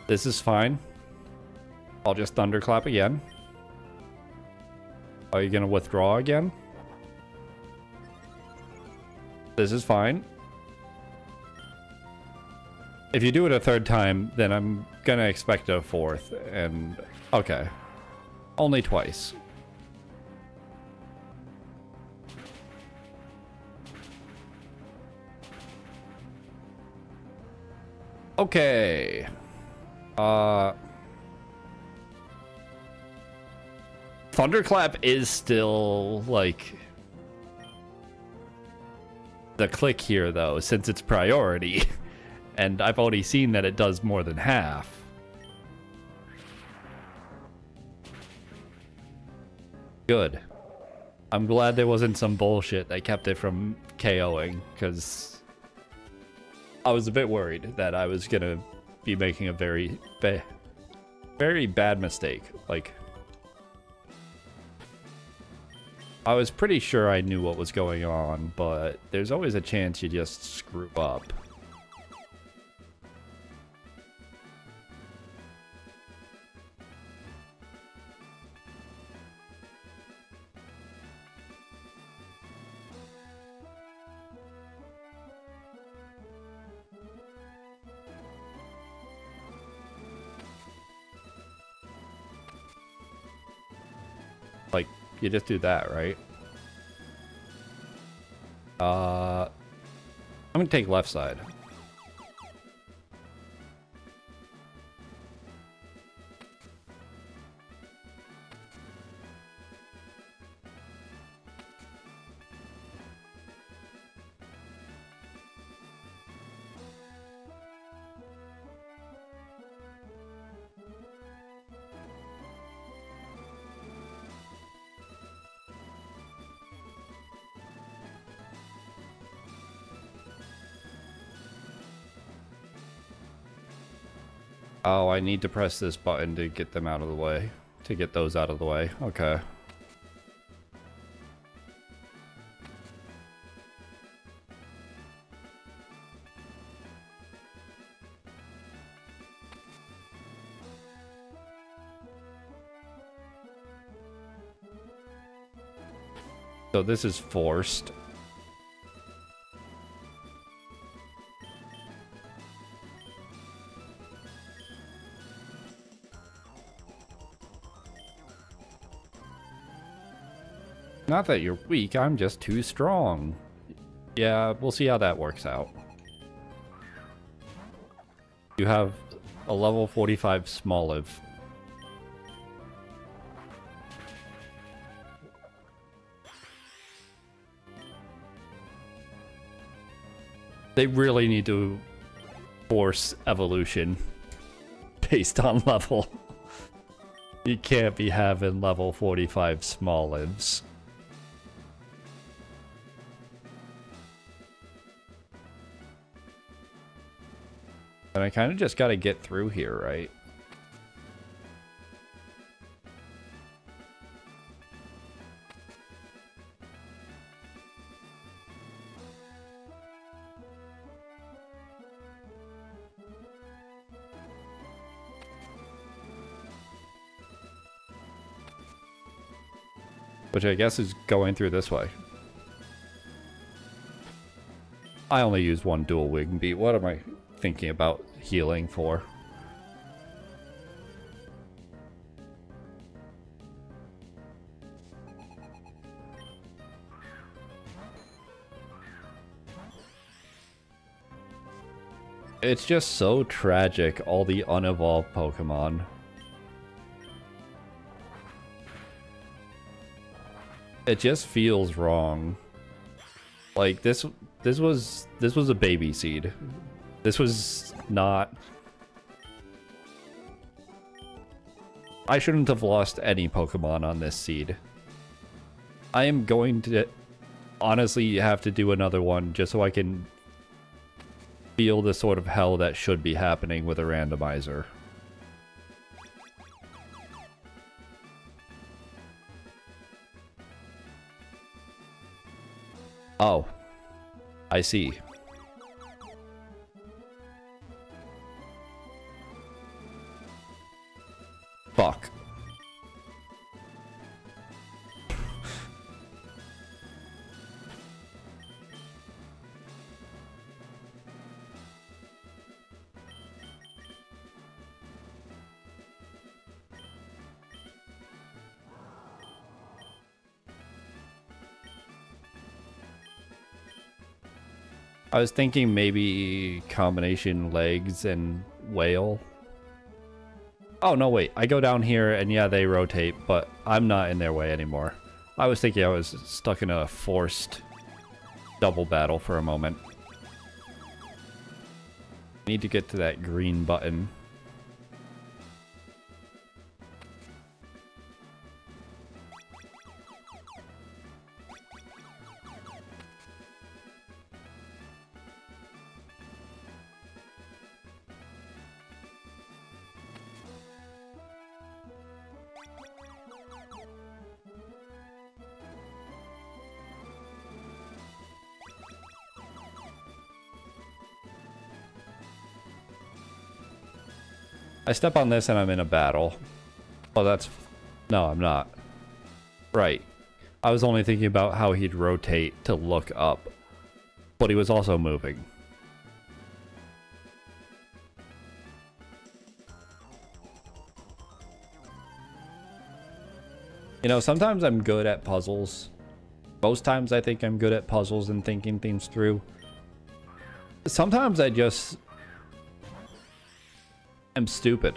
Speaker 1: This is fine. I'll just thunderclap again. Are you gonna withdraw again? This is fine. If you do it a third time, then I'm gonna expect a fourth, and... Okay. Only twice. Okay. Thunderclap is still, like... the click here, though, since it's priority. And I've already seen that it does more than half. Good. I'm glad there wasn't some bullshit that kept it from KOing, because... I was a bit worried that I was gonna be making a very bad mistake. Like, I was pretty sure I knew what was going on, but there's always a chance you just screw up. Like, you just do that, right? I'm gonna take left side. Oh, I need to press this button to get them out of the way. To get those out of the way. Okay. So this is forced. Not that you're weak, I'm just too strong. Yeah, we'll see how that works out. You have a level 45 small live. They really need to force evolution based on level. You can't be having level 45 small lives. And I kind of just got to get through here, right? Which I guess is going through this way. I only use one dual wing beat. What am I thinking about healing for? It's just so tragic, all the unevolved Pokemon. It just feels wrong. Like this was a baby seed. This was not... I shouldn't have lost any Pokemon on this seed. I am going to honestly have to do another one just so I can feel the sort of hell that should be happening with a randomizer. Oh, I see. Fuck. I was thinking maybe combination legs and whale. Oh, no, wait. I go down here and yeah, they rotate, but I'm not in their way anymore. I was thinking I was stuck in a forced double battle for a moment. Need to get to that green button. I step on this and I'm in a battle. Oh, that's... No, I'm not. Right. I was only thinking about how he'd rotate to look up. But he was also moving. You know, sometimes I'm good at puzzles. Most times I think I'm good at puzzles and thinking things through. Sometimes I just... I'm stupid.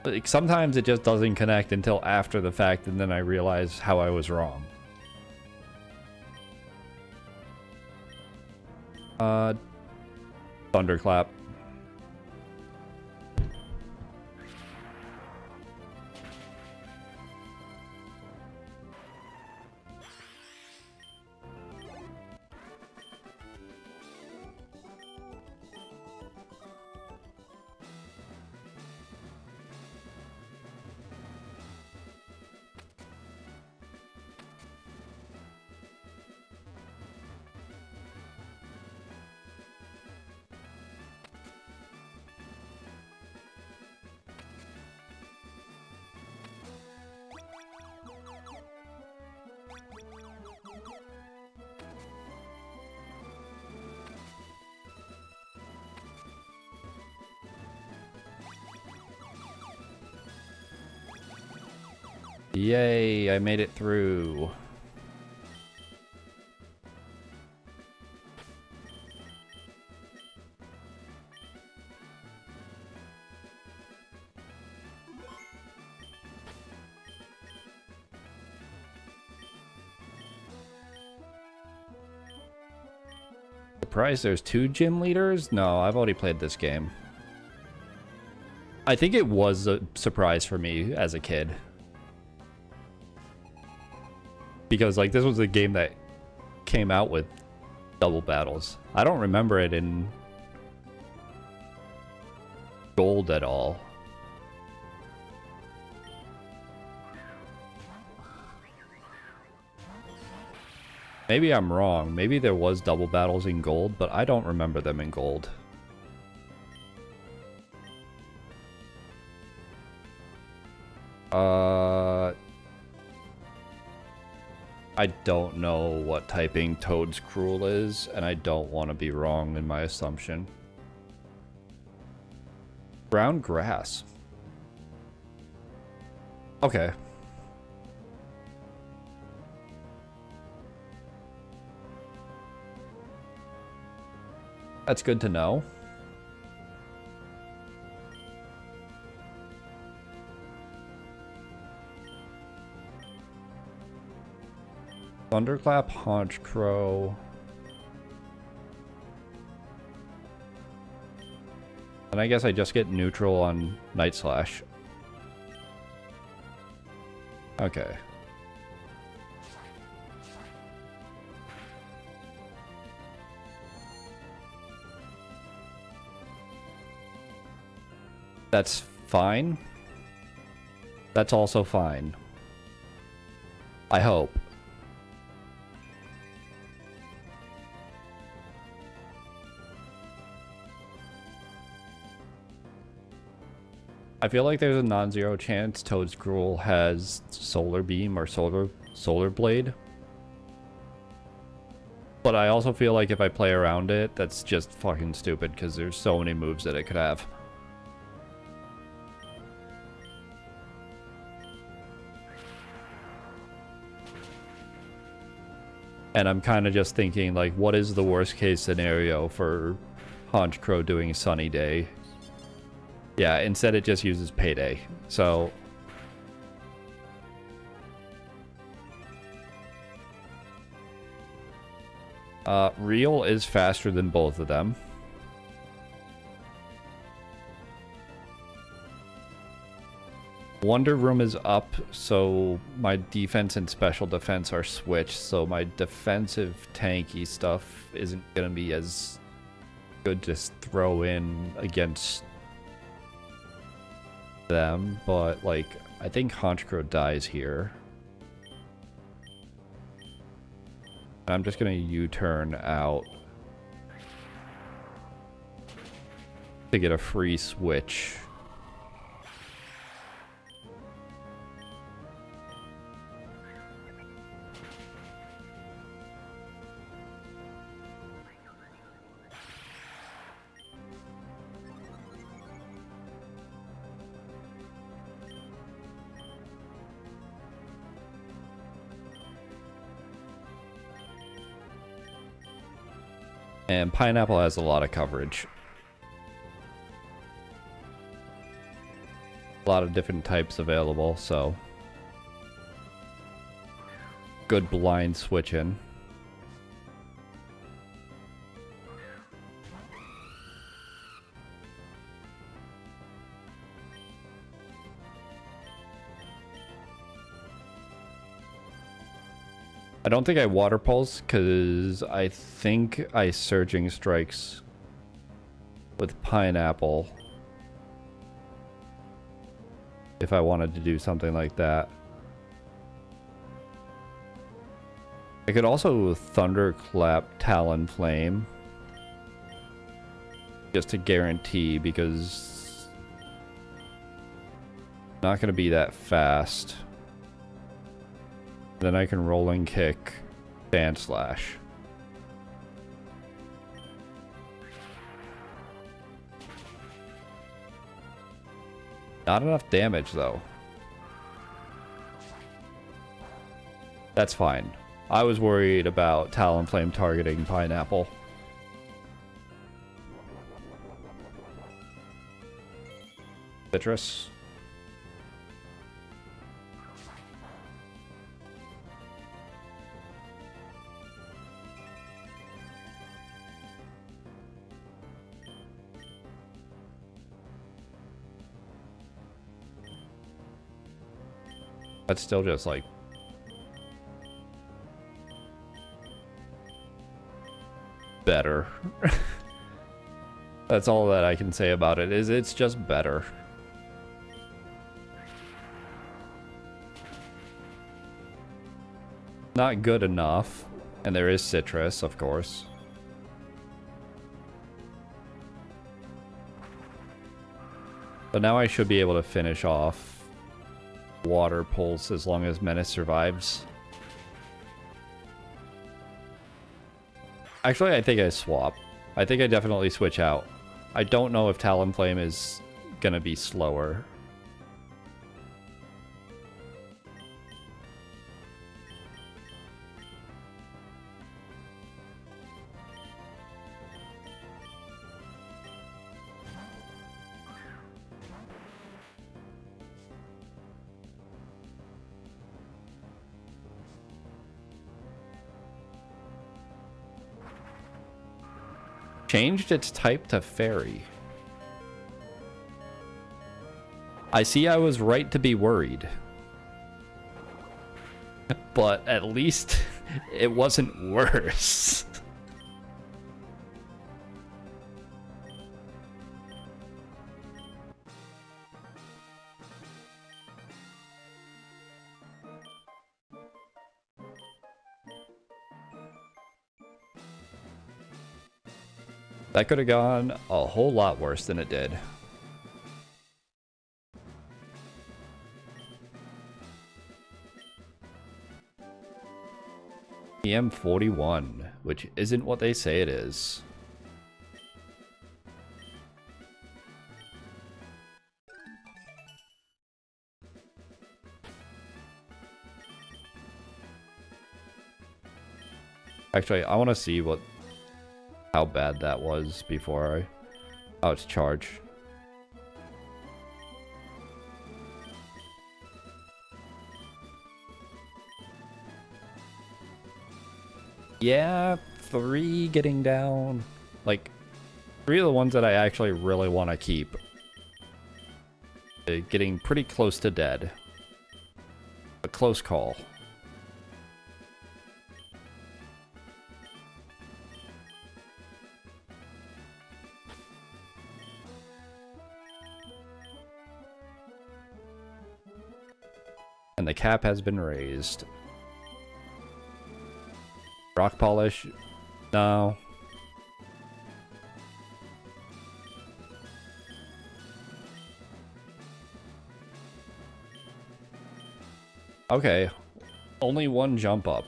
Speaker 1: Like, sometimes it just doesn't connect until after the fact, and then I realize how I was wrong. Thunderclap. Yay, I made it through. Surprised there's 2 gym leaders? No, I've already played this game. I think it was a surprise for me as a kid. Because, like, this was a game that came out with double battles. I don't remember it in gold at all. Maybe I'm wrong. Maybe there was double battles in gold, but I don't remember them in gold. I don't know what typing Toad's Cruel is, and I don't want to be wrong in my assumption. Brown grass. Okay. That's good to know. Thunderclap, Haunch Crow. And I guess I just get neutral on Night Slash. Okay. That's fine. That's also fine. I hope. I feel like there's a non-zero chance Toad's Cruel has Solar Beam or Solar Blade. But I also feel like if I play around it, that's just fucking stupid because there's so many moves that it could have. And I'm kind of just thinking, like, what is the worst case scenario for Haunch Crow doing Sunny Day? Yeah, instead it just uses Payday. So Reel is faster than both of them. Wonder Room is up, so my defense and special defense are switched, so my defensive tanky stuff isn't gonna be as good to throw in against them, but like I think Haunch Crow dies here. I'm just gonna U-turn out to get a free switch. And Pineapple has a lot of coverage. A lot of different types available, so good blind switch in. I don't think I Water Pulse because I think I Surging Strikes with Pineapple if I wanted to do something like that. I could also Thunderclap Talonflame just to guarantee, because it's not going to be that fast. Then I can Rolling Kick, Sand Slash. Not enough damage though. That's fine. I was worried about Talonflame targeting Pineapple. Citrus. That's still just like better. That's all that I can say about it, is it's just better. Not good enough. And there is citrus, of course. But now I should be able to finish off Water Pulse as long as Menace survives. Actually, I think I swap. I think I definitely switch out. I don't know if Talonflame is gonna be slower. Changed its type to fairy. I see I was right to be worried. But at least it wasn't worse. That could have gone a whole lot worse than it did. EM41, which isn't what they say it is. Actually, I want to see how bad that was before I... Oh, it's charge. Yeah, 3 getting down. Like, 3 of the ones that I actually really want to keep. Getting pretty close to dead. A close call. And the cap has been raised. Rock polish? No. Okay. Only 1 jump up.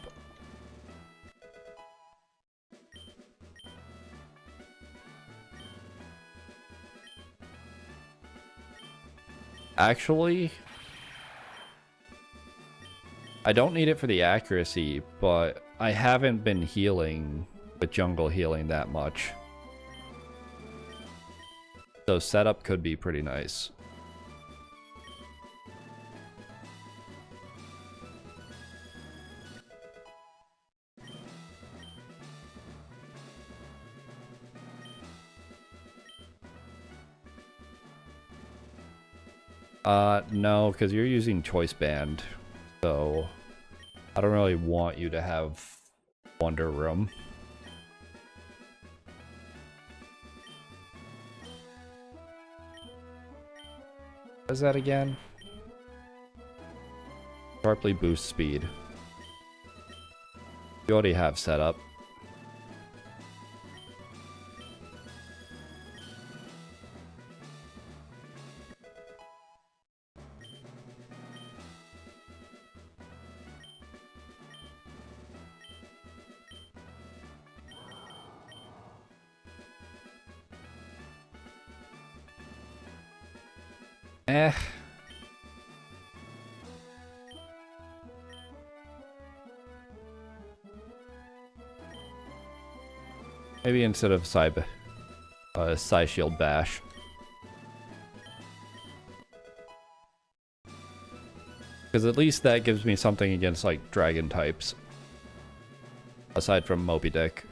Speaker 1: Actually, I don't need it for the accuracy, but I haven't been healing with jungle healing that much. So setup could be pretty nice. No, because you're using Choice Band, so I don't really want you to have Wonder Room. What is that again? Sharply boost speed. You already have set up. Maybe instead of Psy Shield Bash. Because at least that gives me something against, like, dragon types. Aside from Moby Dick.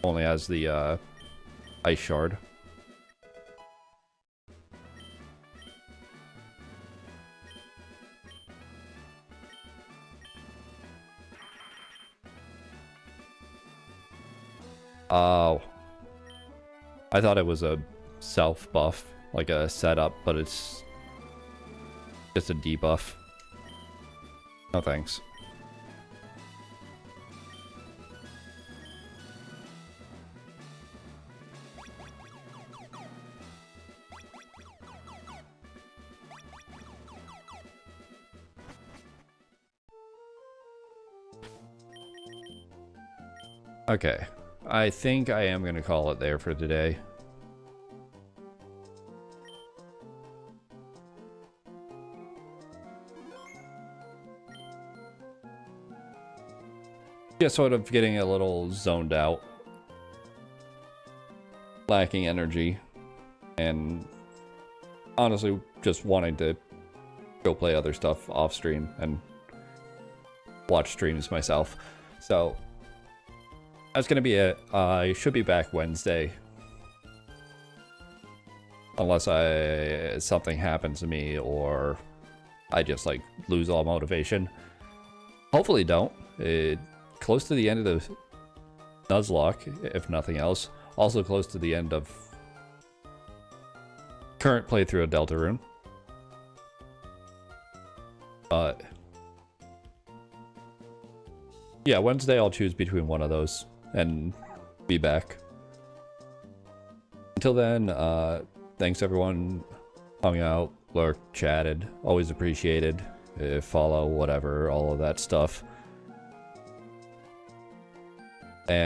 Speaker 1: Only has the, Ice Shard. Oh. I thought it was a self buff, like a setup, but it's just a debuff. No thanks. Okay, I think I am gonna call it there for today. Yeah, sort of getting a little zoned out. Lacking energy. And honestly, just wanting to go play other stuff off stream and watch streams myself. So that's gonna be it. I should be back Wednesday. Unless something happens to me or I just like lose all motivation. Hopefully don't. Close to the end of the Nuzlocke, if nothing else. Also close to the end of current playthrough of Deltarune. But yeah, Wednesday I'll choose between one of those and be back. Until then, thanks everyone hung out, lurked, chatted, always appreciated. Follow, whatever, all of that stuff.